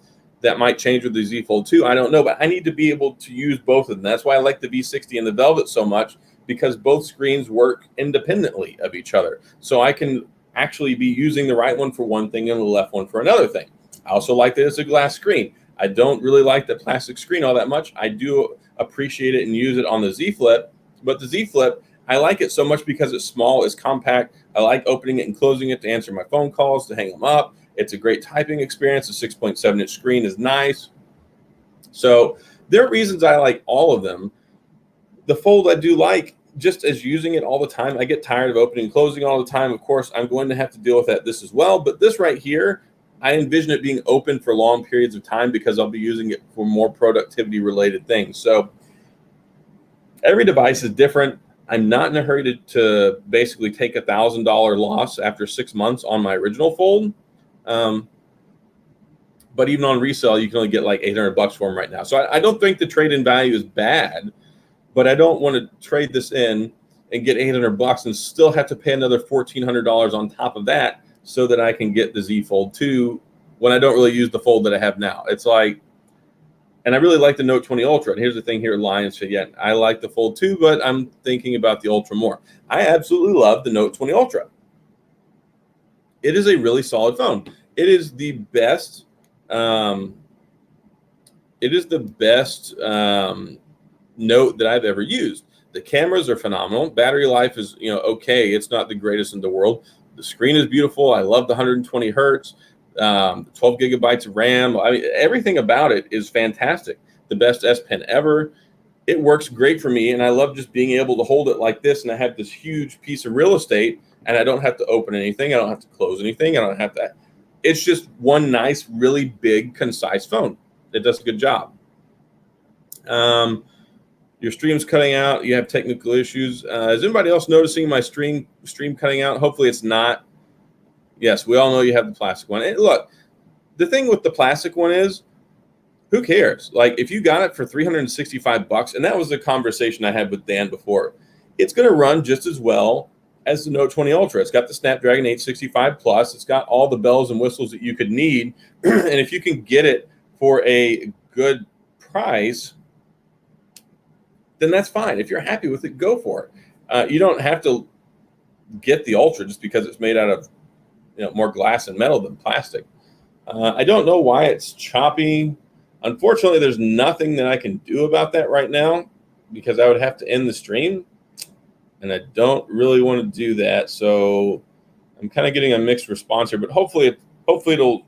That might change with the Z Fold 2. I don't know, but I need to be able to use both of them. That's why I like the V60 and the Velvet so much, because both screens work independently of each other. So I can actually be using the right one for one thing and the left one for another thing. I also like that it's a glass screen. I don't really like the plastic screen all that much. I do appreciate it and use it on the Z Flip, but the Z Flip, I like it so much because it's small, it's compact. I like opening it and closing it to answer my phone calls, to hang them up. It's a great typing experience. The 6.7-inch screen is nice. So there are reasons I like all of them. The Fold I do like, just as using it all the time. I get tired of opening and closing all the time. Of course, I'm going to have to deal with this as well. But this right here, I envision it being open for long periods of time because I'll be using it for more productivity-related things. So Every device is different. I'm not in a hurry to basically take $1,000 loss after 6 months on my original Fold. But even on resale, you can only get like $800 for them right now. So I don't think the trade-in value is bad, but I don't want to trade this in and get $800 and still have to pay another $1,400 on top of that so that I can get the Z Fold 2 when I don't really use the Fold that I have now. It's like, and I really like the Note 20 Ultra. And here's the thing here, Lions Fit. Yeah, I like the Fold 2, but I'm thinking about the Ultra more. I absolutely love the Note 20 Ultra. It is a really solid phone. It is the best. It is the best Note that I've ever used. The cameras are phenomenal. Battery life is, okay. It's not the greatest in the world. The screen is beautiful. I love the 120 hertz, 12 gigabytes of RAM. I mean, everything about it is fantastic. The best S Pen ever. It works great for me, and I love just being able to hold it like this, and I have this huge piece of real estate, and I don't have to open anything. I don't have to close anything. I don't have to. It's just one nice, really big, concise phone. It does a good job. Your stream's cutting out. You have technical issues. Is anybody else noticing my stream cutting out? Hopefully it's not. Yes, we all know you have the plastic one. And look, the thing with the plastic one is, who cares? Like, if you got it for $365, and that was the conversation I had with Dan before, it's going to run just as well as the Note 20 Ultra. It's got the Snapdragon 865 Plus. It's got all the bells and whistles that you could need. And if you can get it for a good price, then that's fine. If you're happy with it, go for it. You don't have to get the Ultra just because it's made out of more glass and metal than plastic. I don't know why it's choppy. Unfortunately, there's nothing that I can do about that right now because I would have to end the stream, and I don't really want to do that. So I'm kind of getting a mixed response here, but hopefully it'll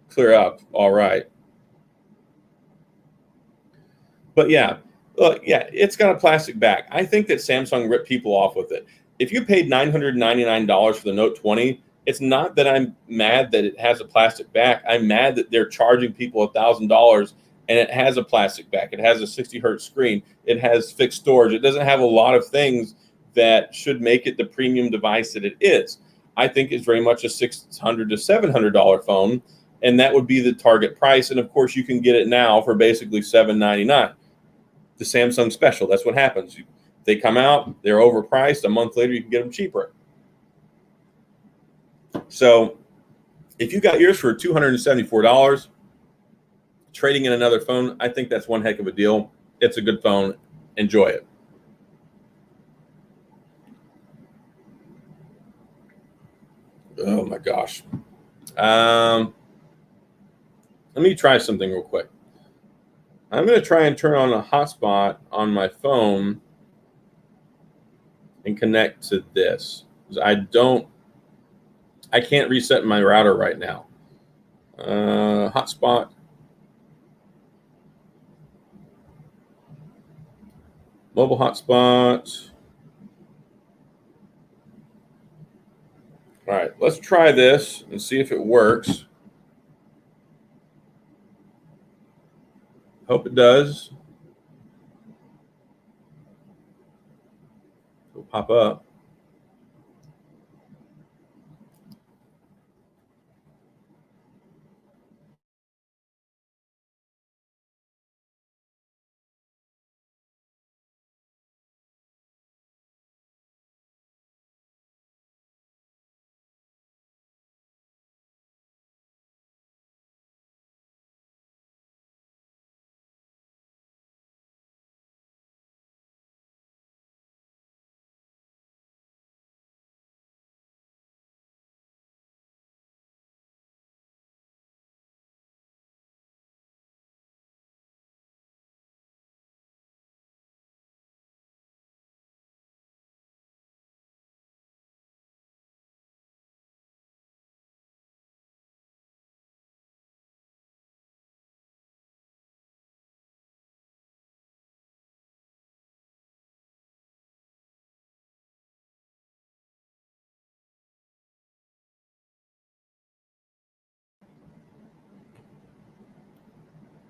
clear up all right. But yeah, look, yeah, it's got a plastic back. I think that Samsung ripped people off with it. If you paid $999 for the Note 20, it's not that I'm mad that it has a plastic back. I'm mad that they're charging people $1,000 and it has a plastic back. It has a 60 hertz screen. It has fixed storage. It doesn't have a lot of things that should make it the premium device that it is. I think it's very much a $600 to $700 phone, and that would be the target price. And of course, you can get it now for basically $799. The Samsung special. That's what happens. They come out, they're overpriced. A month later, you can get them cheaper. So if you got yours for $274, trading in another phone, I think that's one heck of a deal. It's a good phone. Enjoy it. Oh my gosh. Let me try something real quick. I'm going to try and turn on a hotspot on my phone and connect to this. I can't reset my router right now. Hotspot. Mobile hotspot. All right, let's try this and see if it works. Hope it does. It'll pop up.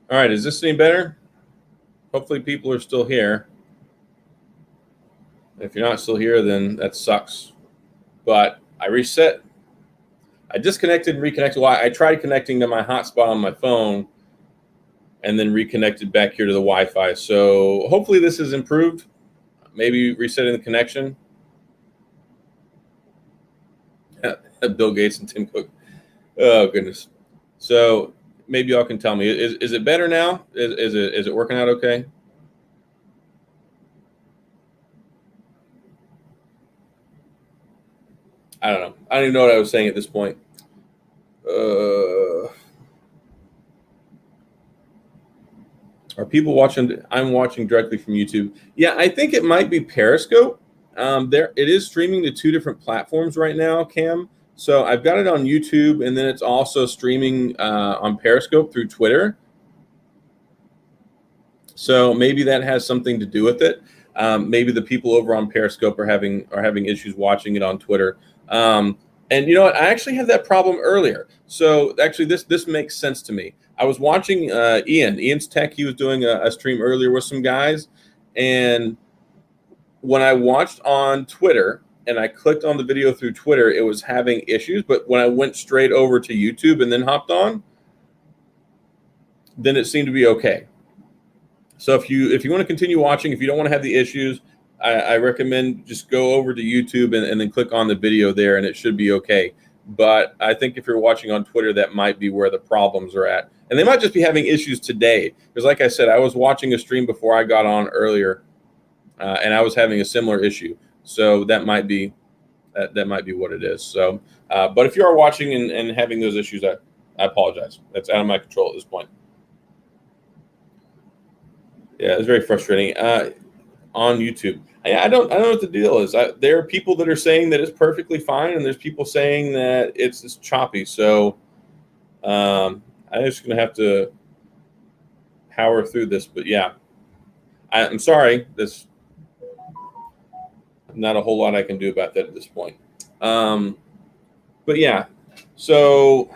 All right, is this any better? Hopefully people are still here. If you're not still here, then that sucks. But I reset. I disconnected and reconnected. Well, I tried connecting to my hotspot on my phone and then reconnected back here to the Wi-Fi. So hopefully this is improved. Maybe resetting the connection. Bill Gates and Tim Cook. Oh, goodness. So maybe y'all can tell me, is it better now? Is it working out okay? I don't know. I don't even know what I was saying at this point. Are people watching? I'm watching directly from YouTube. Yeah, I think it might be Periscope. It is streaming to 2 different platforms right now, Cam. So I've got it on YouTube, and then it's also streaming on Periscope through Twitter. So maybe that has something to do with it. Maybe the people over on Periscope are having issues watching it on Twitter. And you know what? I actually had that problem earlier. So actually, this makes sense to me. I was watching Ian's Tech. He was doing a stream earlier with some guys, and when I watched on Twitter and I clicked on the video through Twitter, it was having issues. But when I went straight over to YouTube and then hopped on, then it seemed to be okay. So if you want to continue watching, if you don't want to have the issues, I recommend just go over to YouTube and then click on the video there, and it should be okay. But I think if you're watching on Twitter, that might be where the problems are at. And they might just be having issues today. Because like I said, I was watching a stream before I got on earlier, and I was having a similar issue. So that might be what it is. So, but if you are watching and having those issues, I apologize. That's out of my control at this point. Yeah, it's very frustrating. On YouTube, I don't know what the deal is. There are people that are saying that it's perfectly fine, and there's people saying that it's choppy. So I'm just gonna have to power through this. But yeah, I'm sorry. There's not a whole lot I can do about that at this point. But yeah, so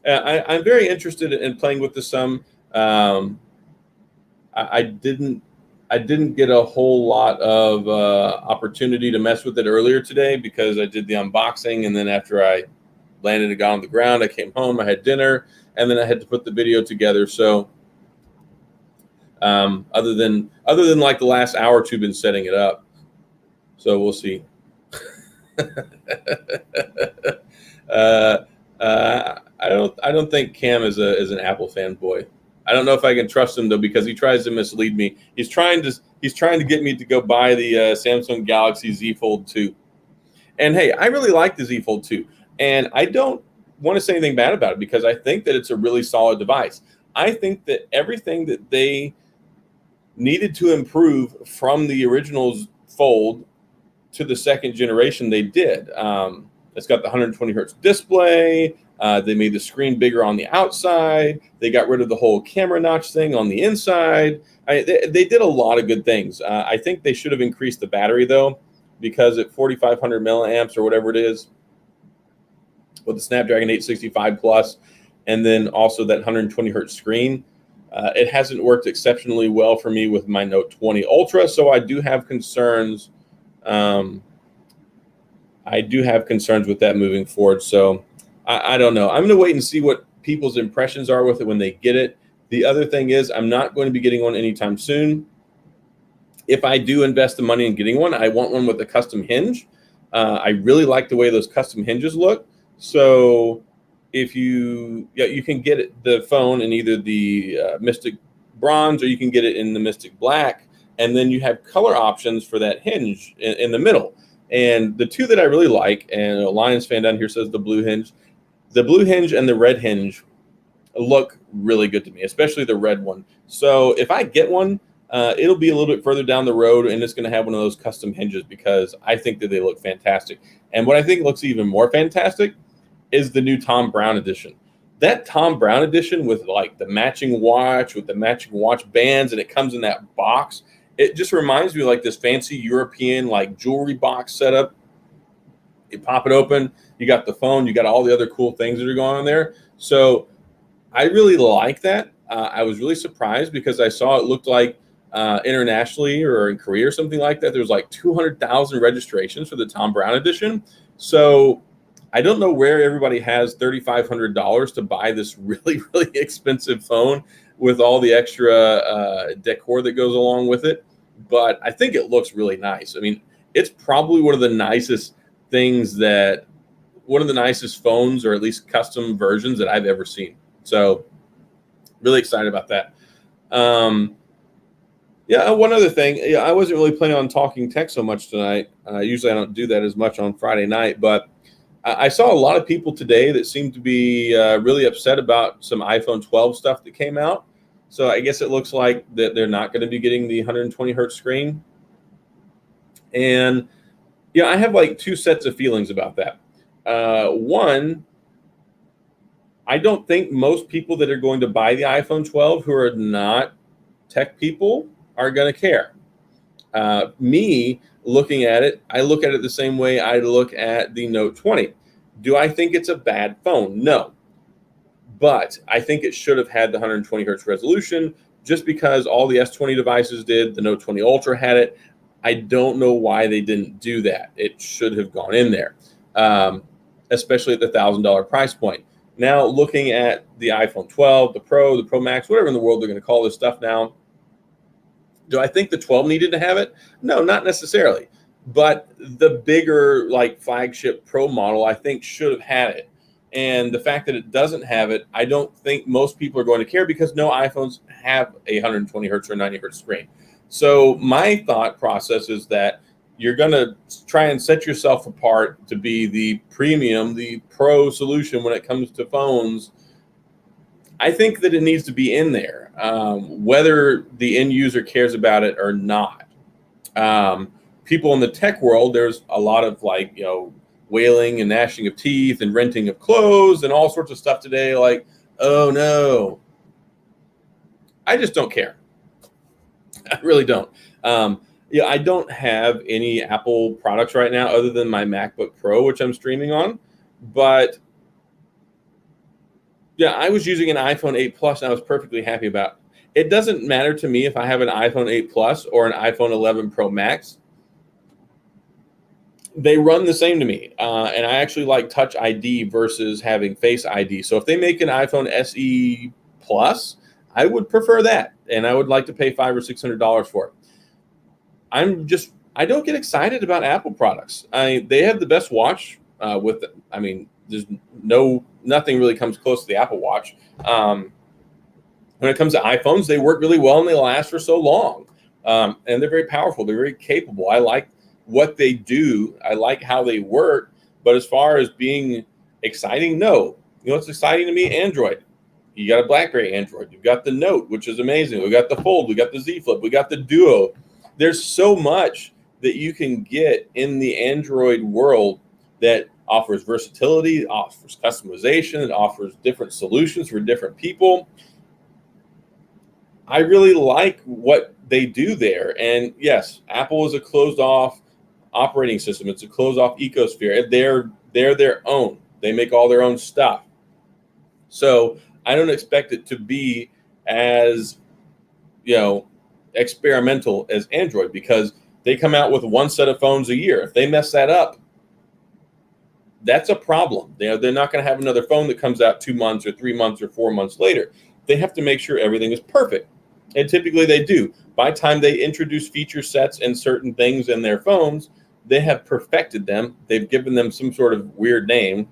I'm very interested in playing with the some. I didn't get a whole lot of opportunity to mess with it earlier today because I did the unboxing, and then after I landed and got on the ground, I came home, I had dinner, and then I had to put the video together. So other than like the last hour or two, been setting it up. So we'll see. I don't think Cam is an Apple fanboy. I don't know if I can trust him though, because he tries to mislead me. He's trying to get me to go buy the Samsung Galaxy Z Fold 2. And hey, I really like the Z Fold 2, and I don't want to say anything bad about it because I think that it's a really solid device. I think that everything that they needed to improve from the original Fold to the second generation, they did. It's got the 120 hertz display. They made the screen bigger on the outside. They got rid of the whole camera notch thing on the inside. They did a lot of good things. I think they should have increased the battery though, because at 4,500 milliamps or whatever it is, with the Snapdragon 865 Plus, and then also that 120 hertz screen, it hasn't worked exceptionally well for me with my Note 20 Ultra. So I do have concerns. I do have concerns with that moving forward. So I don't know. I'm going to wait and see what people's impressions are with it when they get it. The other thing is I'm not going to be getting one anytime soon. If I do invest the money in getting one, I want one with a custom hinge. I really like the way those custom hinges look. So if you can get the phone in either the Mystic Bronze or you can get it in the Mystic Black. And then you have color options for that hinge in the middle. And the two that I really like, and a Lions fan down here says the blue hinge. The blue hinge and the red hinge look really good to me, especially the red one. So if I get one, it'll be a little bit further down the road, and it's going to have one of those custom hinges because I think that they look fantastic. And what I think looks even more fantastic is the new Tom Brown edition. That Tom Brown edition with like the matching watch, with the matching watch bands, and it comes in that box. It just reminds me of like this fancy European like jewelry box setup. You pop it open, you got the phone, you got all the other cool things that are going on there. So I really like that. I was really surprised because I saw it looked like internationally or in Korea or something like that. There's like 200,000 registrations for the Tom Brown edition. So I don't know where everybody has $3,500 to buy this really, really expensive phone with all the extra decor that goes along with it. But I think it looks really nice. I mean, it's probably one of the nicest phones, or at least custom versions, that I've ever seen. So really excited about that. Yeah, one other thing. Yeah, I wasn't really planning on talking tech so much tonight. Usually I don't do that as much on Friday night, but I saw a lot of people today that seemed to be really upset about some iPhone 12 stuff that came out. So I guess it looks like that they're not going to be getting the 120 hertz screen. And yeah, I have like two sets of feelings about that. One, I don't think most people that are going to buy the iPhone 12 who are not tech people are going to care. Me looking at it, I look at it the same way I look at the Note 20. Do I think it's a bad phone? No. But I think it should have had the 120 hertz resolution, just because all the S20 devices did. The Note 20 Ultra had it. I don't know why they didn't do that. It should have gone in there, especially at the $1,000 price point. Now, looking at the iPhone 12, the Pro Max, whatever in the world they're going to call this stuff now, do I think the 12 needed to have it? No, not necessarily. But the bigger, like, flagship Pro model, I think should have had it. And the fact that it doesn't have it, I don't think most people are going to care, because no iPhones have a 120 hertz or 90 hertz screen. So my thought process is that you're going to try and set yourself apart to be the premium, the pro solution when it comes to phones. I think that it needs to be in there, whether the end user cares about it or not. People in the tech world, there's a lot of, like, wailing and gnashing of teeth and renting of clothes and all sorts of stuff today. Like, oh no, I just don't care. I really don't. I don't have any Apple products right now other than my MacBook Pro, which I'm streaming on. But yeah, I was using an iPhone 8 Plus and I was perfectly happy about it. It doesn't matter to me if I have an iPhone 8 Plus or an iPhone 11 Pro Max. They run the same to me. And I actually like Touch ID versus having Face ID. So if they make an iPhone SE Plus, I would prefer that. And I would like to pay $500 or $600 for it. I don't get excited about Apple products. They have the best watch there's nothing really comes close to the Apple Watch. When it comes to iPhones, they work really well and they last for so long. And they're very powerful. They're very capable. I like what they do. I like how they work. But as far as being exciting, no. You know what's exciting to me? Android. You got a BlackBerry Android. You've got the Note, which is amazing. We got the Fold. We got the Z Flip. We got the Duo. There's so much that you can get in the Android world that offers versatility, offers customization, it offers different solutions for different people. I really like what they do there. And yes, Apple is a closed off operating system. It's a closed off ecosphere. They're their own. They make all their own stuff. So I don't expect it to be as, experimental as Android, because they come out with one set of phones a year. If they mess that up, that's a problem. They're not going to have another phone that comes out 2 months or 3 months or 4 months later. They have to make sure everything is perfect. And typically they do. By the time they introduce feature sets and certain things in their phones, they have perfected them. They've given them some sort of weird name,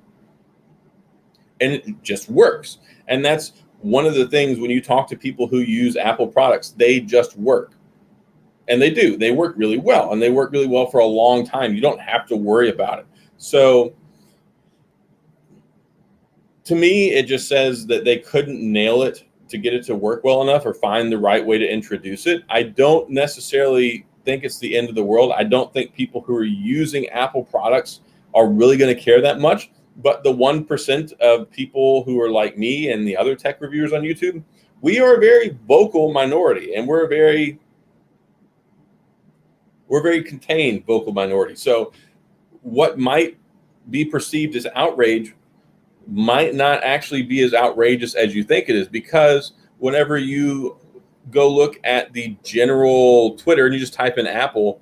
and it just works. And that's one of the things when you talk to people who use Apple products, they just work. And they do. They work really well, and they work really well for a long time. You don't have to worry about it. So to me, it just says that they couldn't nail it to get it to work well enough or find the right way to introduce it. I don't necessarily think it's the end of the world. I don't think people who are using Apple products are really going to care that much. But the 1% of people who are like me and the other tech reviewers on YouTube, we are a very vocal minority, and we're a very contained vocal minority. So what might be perceived as outrage might not actually be as outrageous as you think it is, because whenever you go look at the general Twitter and you just type in Apple,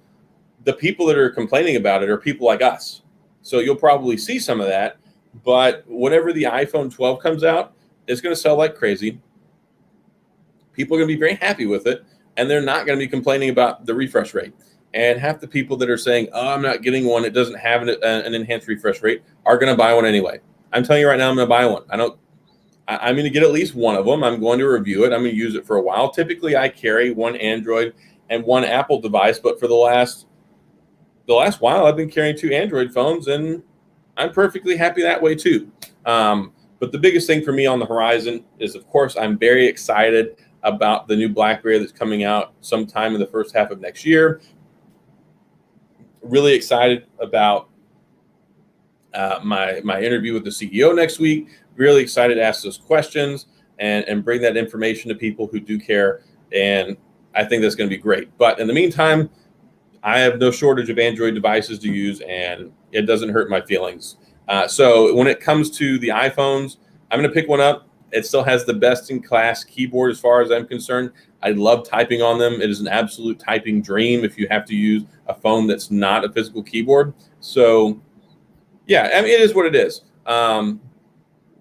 the people that are complaining about it are people like us. So you'll probably see some of that. But whenever the iPhone 12 comes out, it's going to sell like crazy. People are going to be very happy with it, and they're not going to be complaining about the refresh rate. And half the people that are saying, oh, I'm not getting one, it doesn't have an enhanced refresh rate, are going to buy one anyway. I'm telling you right now, I'm going to buy one. I'm going to get at least one of them. I'm going to review it. I'm going to use it for a while. Typically, I carry one Android and one Apple device, but for the last while, I've been carrying 2 Android phones, and I'm perfectly happy that way too. But the biggest thing for me on the horizon is, of course, I'm very excited about the new BlackBerry that's coming out sometime in the first half of next year. Really excited about my interview with the CEO next week. Really excited to ask those questions and bring that information to people who do care. And I think that's going to be great. But in the meantime, I have no shortage of Android devices to use, and it doesn't hurt my feelings. So when it comes to the iPhones, I'm going to pick one up. It still has the best-in-class keyboard as far as I'm concerned. I love typing on them. It is an absolute typing dream if you have to use a phone that's not a physical keyboard. So, yeah, I mean, it is what it is.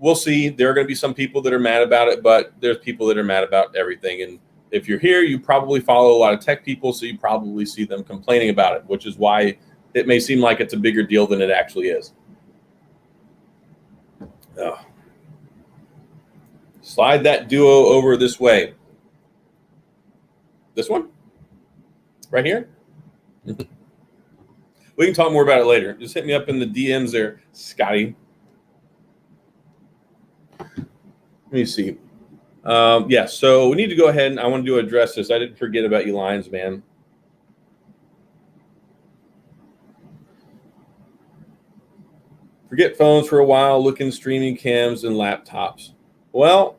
We'll see. There are going to be some people that are mad about it, but there's people that are mad about everything. And if you're here, you probably follow a lot of tech people, so you probably see them complaining about it, which is why it may seem like it's a bigger deal than it actually is. Oh. Slide that duo over this way. This one? Right here? We can talk more about it later. Just hit me up in the DMs there, Scotty. Let me see. Yeah, so we need to go ahead, and I want to address this. I didn't forget about you, Lions, man. Forget phones for a while, look in streaming cams and laptops. Well,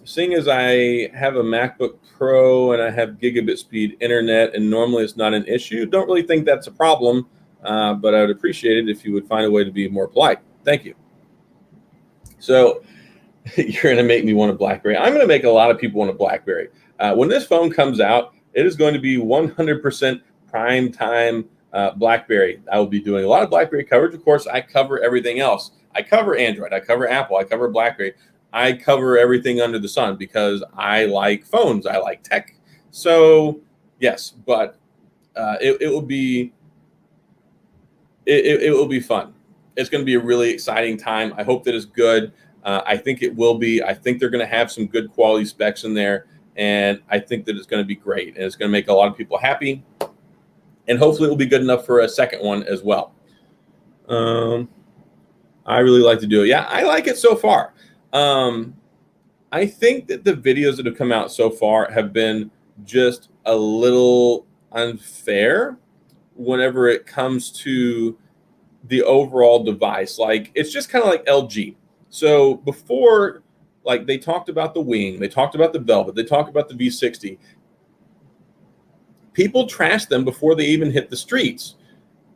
seeing as I have a MacBook Pro and I have gigabit speed internet, and normally it's not an issue, don't really think that's a problem, but I would appreciate it if you would find a way to be more polite. Thank you. So you're going to make me want a BlackBerry. I'm going to make a lot of people want a BlackBerry. When this phone comes out, it is going to be 100% prime time BlackBerry. I will be doing a lot of BlackBerry coverage. Of course, I cover everything else. I cover Android. I cover Apple. I cover BlackBerry. I cover everything under the sun because I like phones. I like tech. So yes, but it will be it will be fun. It's going to be a really exciting time. I hope that it's good. I think it will be. I think they're going to have some good quality specs in there, and I think that it's going to be great, and it's going to make a lot of people happy, and hopefully it will be good enough for a second one as well. I really like to do it. Yeah, I like it so far. I think that the videos that have come out so far have been just a little unfair whenever it comes to the overall device. Like, it's just kind of like LG. So before, like, they talked about the Wing, they talked about the Velvet, they talked about the V60. People trashed them before they even hit the streets.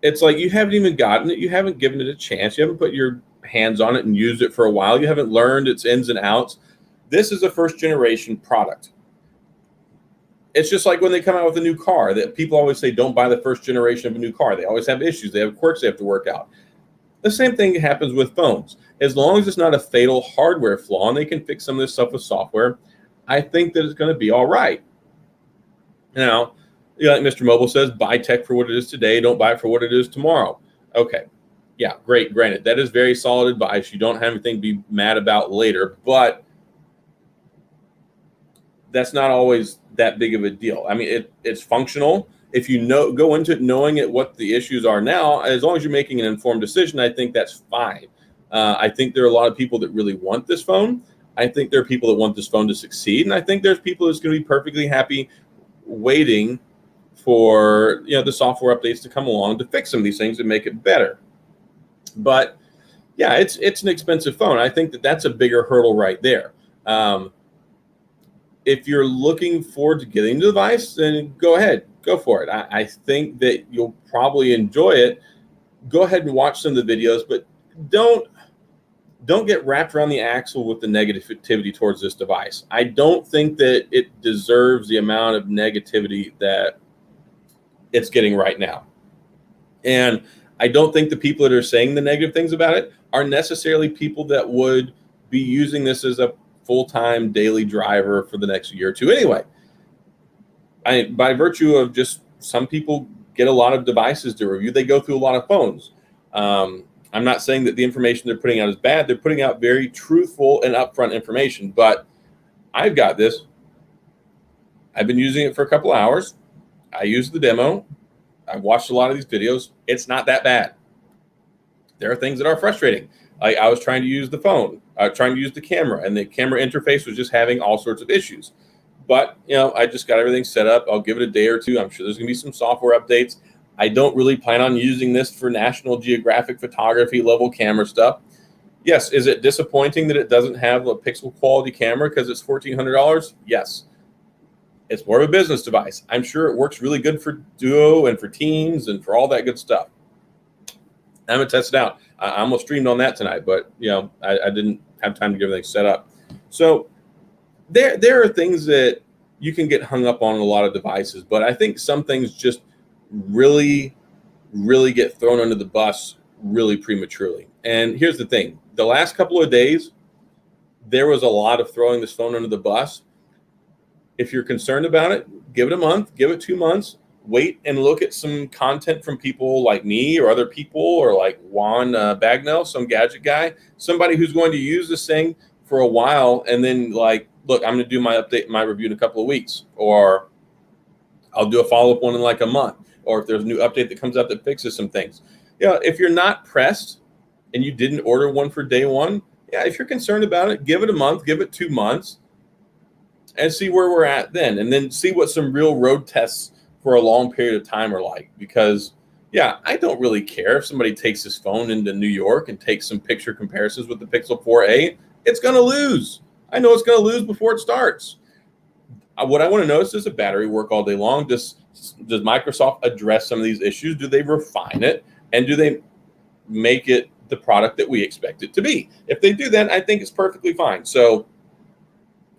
It's like, you haven't even gotten it. You haven't given it a chance. You haven't put your hands on it and used it for a while. You haven't learned its ins and outs. This is a first generation product. It's just like when they come out with a new car that people always say, don't buy the first generation of a new car. They always have issues. They have quirks they have to work out. The same thing happens with phones. As long as it's not a fatal hardware flaw and they can fix some of this stuff with software, I think that it's going to be all right. Now, like Mr. Mobile says, buy tech for what it is today. Don't buy it for what it is tomorrow. Okay. Yeah, great. Granted, that is very solid advice. You don't have anything to be mad about later, but that's not always that big of a deal. I mean, it's functional. If you go into it knowing what the issues are now, as long as you're making an informed decision, I think that's fine. I think there are a lot of people that really want this phone. I think there are people that want this phone to succeed, and I think there's people that's going to be perfectly happy waiting for the software updates to come along to fix some of these things and make it better. But yeah, it's an expensive phone. I think that's a bigger hurdle right there. If you're looking forward to getting the device, then go ahead, go for it. I think that you'll probably enjoy it. Go ahead and watch some of the videos, but don't don't get wrapped around the axle with the negativity towards this device. I don't think that it deserves the amount of negativity that it's getting right now. And I don't think the people that are saying the negative things about it are necessarily people that would be using this as a full-time daily driver for the next year or two anyway. By virtue of just some people get a lot of devices to review, they go through a lot of phones. I'm not saying that the information they're putting out is bad. They're putting out very truthful and upfront information, but I've got this. I've been using it for a couple hours. I used the demo. I've watched a lot of these videos. It's not that bad. There are things that are frustrating. Like I was trying to use the phone, trying to use the camera, and the camera interface was just having all sorts of issues. But, I just got everything set up. I'll give it a day or two. I'm sure there's going to be some software updates. I don't really plan on using this for National Geographic photography level camera stuff. Yes, is it disappointing that it doesn't have a pixel quality camera because it's $1,400? Yes. It's more of a business device. I'm sure it works really good for Duo and for Teams and for all that good stuff. I'm going to test it out. I almost streamed on that tonight, but, I didn't have time to get everything set up. So there are things that you can get hung up on a lot of devices, but I think some things just really, really get thrown under the bus really prematurely. And here's the thing. The last couple of days, there was a lot of throwing this phone under the bus. If you're concerned about it, give it a month, give it 2 months, wait and look at some content from people like me or other people or like Juan Bagnell, some gadget guy, somebody who's going to use this thing for a while and then like, look, I'm going to do my update, my review in a couple of weeks, or I'll do a follow-up one in like a month, or if there's a new update that comes out that fixes some things. If you're not pressed and you didn't order one for day one, if you're concerned about it, give it a month, give it 2 months, and see where we're at then. And then see what some real road tests for a long period of time are like. Because, I don't really care if somebody takes this phone into New York and takes some picture comparisons with the Pixel 4a. It's going to lose. I know it's going to lose before it starts. What I want to know is, does the battery work all day long? Does Microsoft address some of these issues? Do they refine it? And do they make it the product that we expect it to be? If they do that, I think it's perfectly fine. So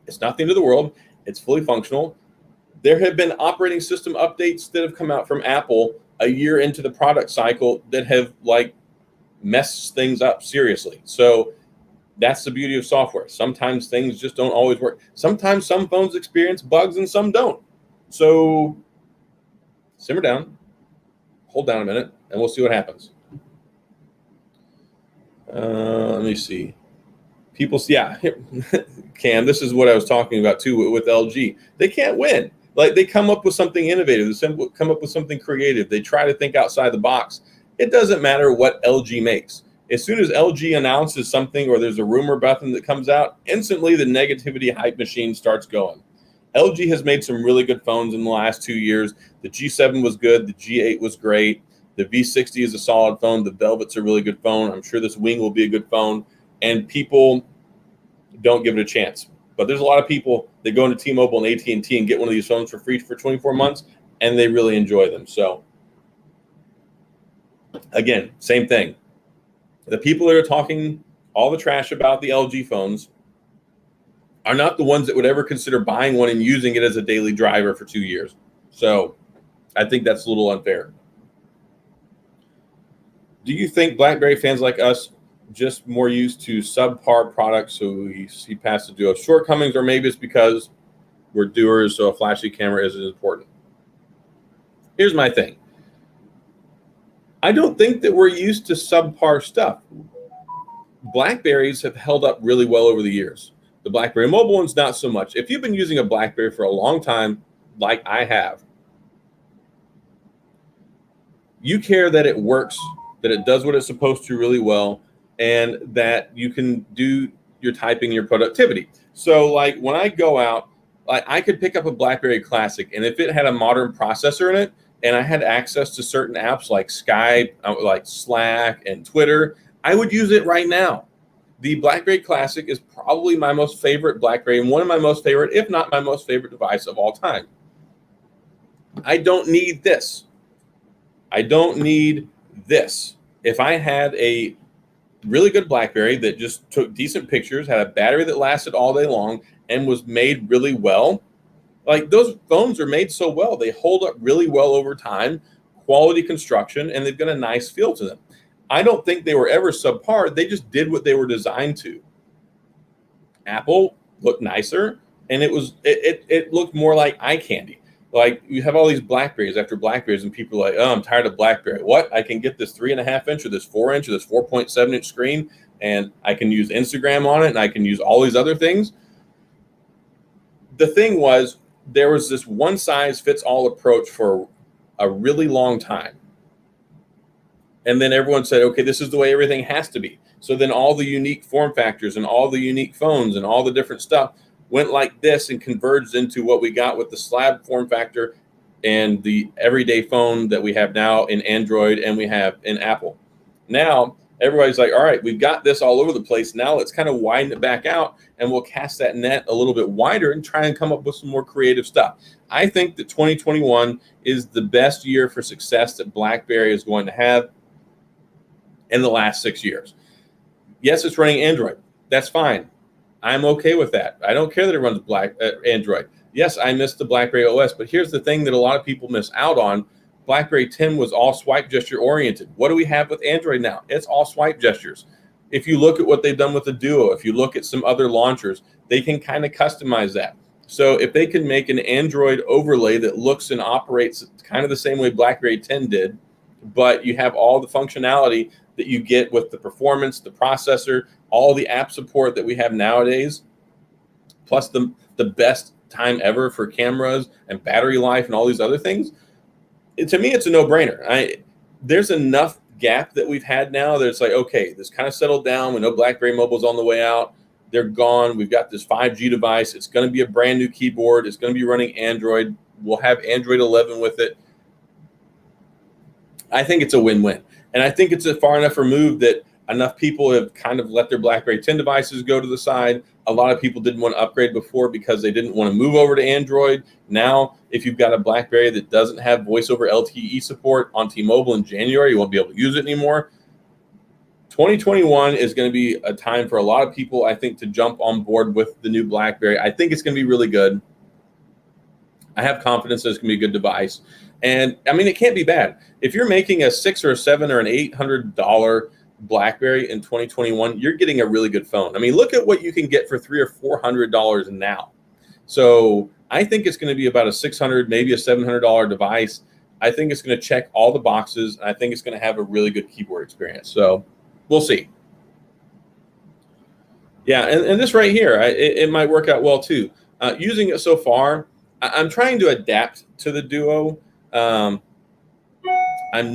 it's not the end of the world. It's fully functional. There have been operating system updates that have come out from Apple a year into the product cycle that have messed things up seriously. So that's the beauty of software. Sometimes things just don't always work. Sometimes some phones experience bugs and some don't. So simmer down, hold down a minute, and we'll see what happens. Let me see. People, Cam, this is what I was talking about too with LG. They can't win. They come up with something innovative. They come up with something creative. They try to think outside the box. It doesn't matter what LG makes. As soon as LG announces something or there's a rumor about them that comes out, instantly the negativity hype machine starts going. LG has made some really good phones in the last 2 years. The G7 was good. The G8 was great. The V60 is a solid phone. The Velvet's a really good phone. I'm sure this Wing will be a good phone. And people don't give it a chance. But there's a lot of people that go into T-Mobile and AT&T and get one of these phones for free for 24 months, and they really enjoy them. So, again, same thing. The people that are talking all the trash about the LG phones are not the ones that would ever consider buying one and using it as a daily driver for 2 years. So I think that's a little unfair. Do you think BlackBerry fans like us just more used to subpar products, so we see past the Duo shortcomings, or maybe it's because we're doers, so a flashy camera isn't important? Here's my thing. I don't think that we're used to subpar stuff. BlackBerries have held up really well over the years. The BlackBerry mobile ones, not so much. If you've been using a BlackBerry for a long time, like I have, you care that it works, that it does what it's supposed to really well, and that you can do your typing, your productivity. So when I go out, I could pick up a BlackBerry Classic, and if it had a modern processor in it, and I had access to certain apps like Skype, like Slack and Twitter, I would use it right now. The BlackBerry Classic is probably my most favorite BlackBerry and one of my most favorite, if not my most favorite device of all time. I don't need this. I don't need this. If I had a really good BlackBerry that just took decent pictures, had a battery that lasted all day long, and was made really well. Like, those phones are made so well, they hold up really well over time, quality construction, and they've got a nice feel to them. I don't think they were ever subpar. They just did what they were designed to. Apple looked nicer, and it looked more like eye candy. Like, you have all these Blackberries after Blackberries, and people are like, oh, I'm tired of Blackberry. What? I can get this 3.5-inch or this 4-inch or this 4.7-inch screen, and I can use Instagram on it, and I can use all these other things. The thing was, there was this one-size-fits-all approach for a really long time. And then everyone said, okay, this is the way everything has to be. So then all the unique form factors and all the unique phones and all the different stuff went like this and converged into what we got with the slab form factor and the everyday phone that we have now in Android and we have in Apple. Now, everybody's like, all right, we've got this all over the place. Now let's kind of widen it back out, and we'll cast that net a little bit wider and try and come up with some more creative stuff. I think that 2021 is the best year for success that BlackBerry is going to have in the last 6 years. Yes, it's running Android. That's fine. I'm okay with that. I don't care that it runs Android. Yes, I miss the BlackBerry OS, but here's the thing that a lot of people miss out on. BlackBerry 10 was all swipe gesture oriented. What do we have with Android now? It's all swipe gestures. If you look at what they've done with the Duo, if you look at some other launchers, they can kind of customize that. So if they can make an Android overlay that looks and operates kind of the same way BlackBerry 10 did, but you have all the functionality that you get with the performance, the processor, all the app support that we have nowadays, plus the best time ever for cameras and battery life and all these other things, to me, it's a no-brainer. There's enough gap that we've had now that it's like, okay, this kind of settled down. We know BlackBerry Mobile's on the way out. They're gone. We've got this 5G device. It's going to be a brand new keyboard. It's going to be running Android. We'll have Android 11 with it. I think it's a win-win. And I think it's a far enough removed that enough people have kind of let their BlackBerry 10 devices go to the side. A lot of people didn't want to upgrade before because they didn't want to move over to Android. Now, if you've got a BlackBerry that doesn't have voice over LTE support on T-Mobile in January, you won't be able to use it anymore. 2021 is going to be a time for a lot of people, I think, to jump on board with the new BlackBerry. I think it's going to be really good. I have confidence that it's going to be a good device. And, I mean, it can't be bad. If you're making a $600 or a $700 or an $800 BlackBerry in 2021, you're getting a really good phone. I mean, look at what you can get for $300 or $400 now. So I think it's going to be about a $600, maybe a $700 device. I think it's going to check all the boxes. And I think it's going to have a really good keyboard experience. So we'll see. Yeah, and this right here, it might work out well too. Using it so far, I'm trying to adapt to the Duo. I'm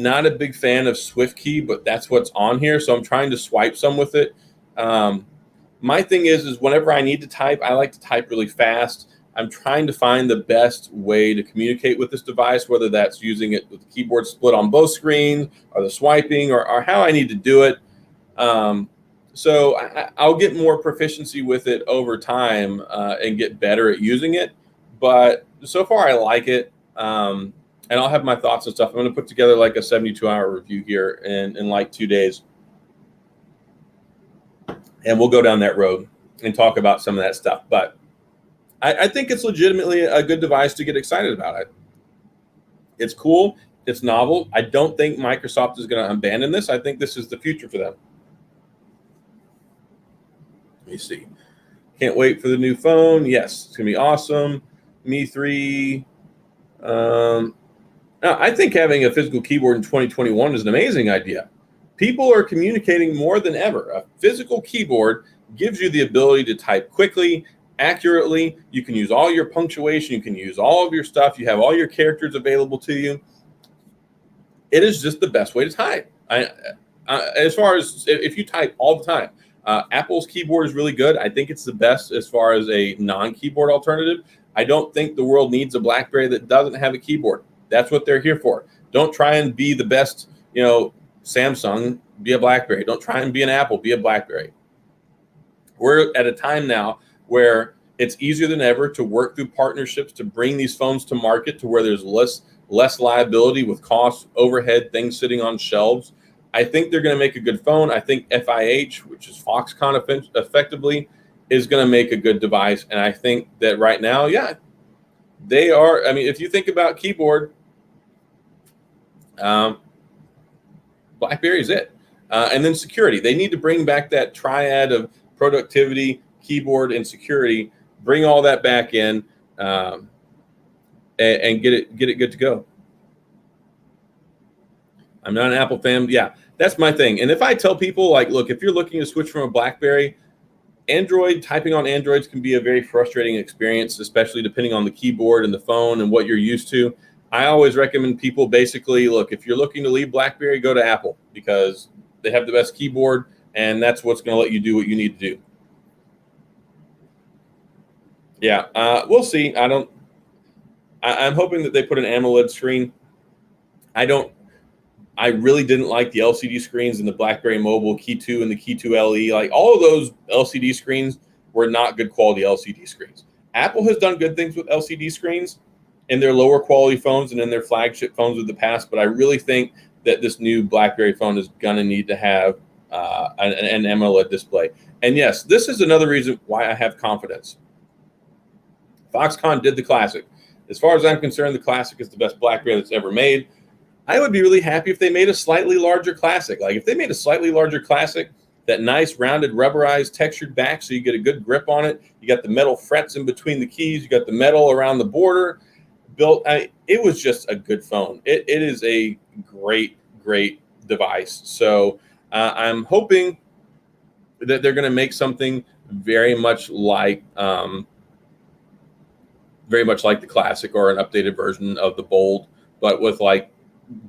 not a big fan of SwiftKey, but that's what's on here. So I'm trying to swipe some with it. My thing is whenever I need to type, I like to type really fast. I'm trying to find the best way to communicate with this device, whether that's using it with the keyboard split on both screens or the swiping or how I need to do it. So I'll get more proficiency with it over time and get better at using it. But so far, I like it. And I'll have my thoughts and stuff. I'm going to put together like a 72-hour review here in like 2 days. And we'll go down that road and talk about some of that stuff. But I think it's legitimately a good device to get excited about it. It's cool. It's novel. I don't think Microsoft is going to abandon this. I think this is the future for them. Let me see. Can't wait for the new phone. Yes, it's going to be awesome. Mi 3. I think having a physical keyboard in 2021 is an amazing idea. People are communicating more than ever. A physical keyboard gives you the ability to type quickly, accurately. You can use all your punctuation. You can use all of your stuff. You have all your characters available to you. It is just the best way to type. As far as if you type all the time, Apple's keyboard is really good. I think it's the best as far as a non-keyboard alternative. I don't think the world needs a BlackBerry that doesn't have a keyboard. That's what they're here for. Don't try and be the best, Samsung, be a BlackBerry. Don't try and be an Apple, be a BlackBerry. We're at a time now where it's easier than ever to work through partnerships to bring these phones to market to where there's less liability with costs, overhead, things sitting on shelves. I think they're going to make a good phone. I think FIH, which is Foxconn effectively, is going to make a good device. And I think that right now, yeah, they are. I mean, if you think about keyboard, BlackBerry is it. And then security. They need to bring back that triad of productivity, keyboard, and security. Bring all that back in and get it good to go. I'm not an Apple fan. Yeah, that's my thing. And if I tell people, like, look, if you're looking to switch from a BlackBerry, typing on Androids can be a very frustrating experience, especially depending on the keyboard and the phone and what you're used to. I always recommend people basically, look, if you're looking to leave BlackBerry, go to Apple because they have the best keyboard, and that's what's going to let you do what you need to do. Yeah, we'll see. I'm hoping that they put an AMOLED screen. I really didn't like the LCD screens in the BlackBerry Mobile Key 2 and the Key 2 LE. Like, all of those LCD screens were not good quality LCD screens. Apple has done good things with LCD screens in their lower quality phones and in their flagship phones of the past, but I really think that this new BlackBerry phone is going to need to have an AMOLED display. And yes, this is another reason why I have confidence. Foxconn did the Classic. As far as I'm concerned, the Classic is the best BlackBerry that's ever made. I would be really happy if they made a slightly larger Classic. Like, if they made a slightly larger Classic, that nice rounded rubberized textured back so you get a good grip on it. You got the metal frets in between the keys. You got the metal around the border. It was just a good phone. It is a great device. So I'm hoping that they're going to make something very much like the Classic, or an updated version of the Bold, but with like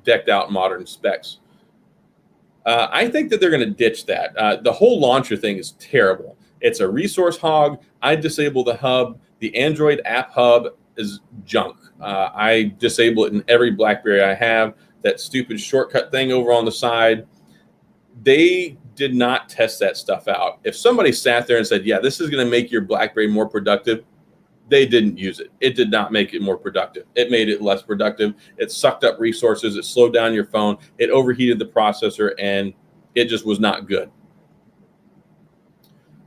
decked out modern specs. I think that they're going to ditch that. The whole launcher thing is terrible. It's a resource hog. I disable the hub. The Android app hub is junk. I disable it in every BlackBerry I have. That stupid shortcut thing over on the side. They did not test that stuff out. If somebody sat there and said, yeah, this is going to make your BlackBerry more productive, they didn't use it. It did not make it more productive. It made it less productive. It sucked up resources. It slowed down your phone. It overheated the processor, and it just was not good.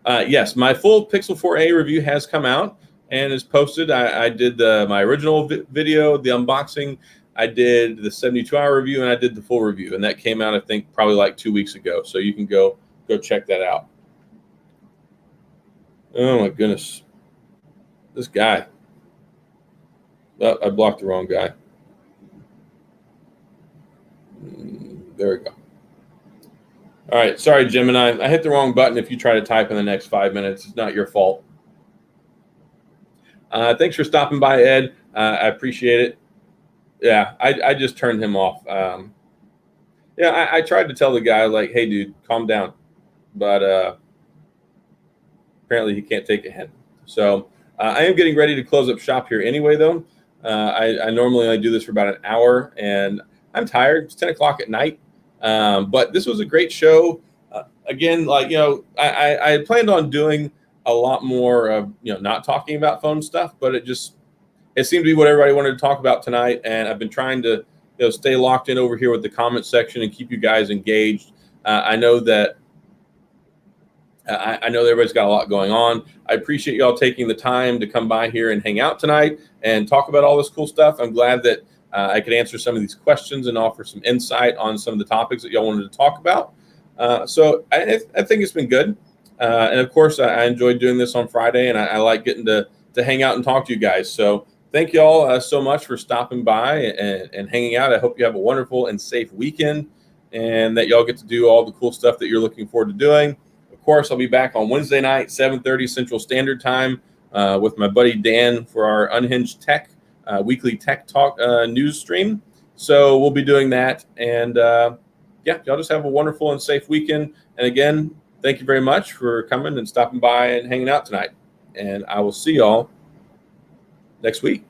Yes, my full Pixel 4a review has come out and is posted. I did my original video, the unboxing. I did the 72-hour review, and I did the full review, and that came out, I think, probably like 2 weeks ago. So you can go check that out. Oh my goodness, this guy. Oh, I blocked the wrong guy. There we go. All right, sorry, Gemini. I hit the wrong button. If you try to type in the next 5 minutes, it's not your fault. Thanks for stopping by, Ed. I appreciate it. Yeah, I just turned him off. Yeah, I tried to tell the guy, like, hey, dude, calm down. But apparently he can't take a hint. So I am getting ready to close up shop here anyway, though. I normally only do this for about an hour, and I'm tired. It's 10 o'clock at night. But this was a great show. Again, like, you know, I had planned on doing a lot more of, you know, not talking about phone stuff, but it seemed to be what everybody wanted to talk about tonight. And I've been trying to, you know, stay locked in over here with the comment section and keep you guys engaged. I know that everybody's got a lot going on. I appreciate y'all taking the time to come by here and hang out tonight and talk about all this cool stuff. I'm glad that I could answer some of these questions and offer some insight on some of the topics that y'all wanted to talk about. So I think it's been good. And of course, I enjoyed doing this on Friday, and I like getting to hang out and talk to you guys. So thank you all so much for stopping by and hanging out. I hope you have a wonderful and safe weekend, and that y'all get to do all the cool stuff that you're looking forward to doing. Of course, I'll be back on Wednesday night, 7:30 Central Standard Time, with my buddy Dan for our Unhinged Tech weekly tech talk news stream. So we'll be doing that. And yeah, y'all just have a wonderful and safe weekend. And again, thank you very much for coming and stopping by and hanging out tonight. And I will see y'all next week.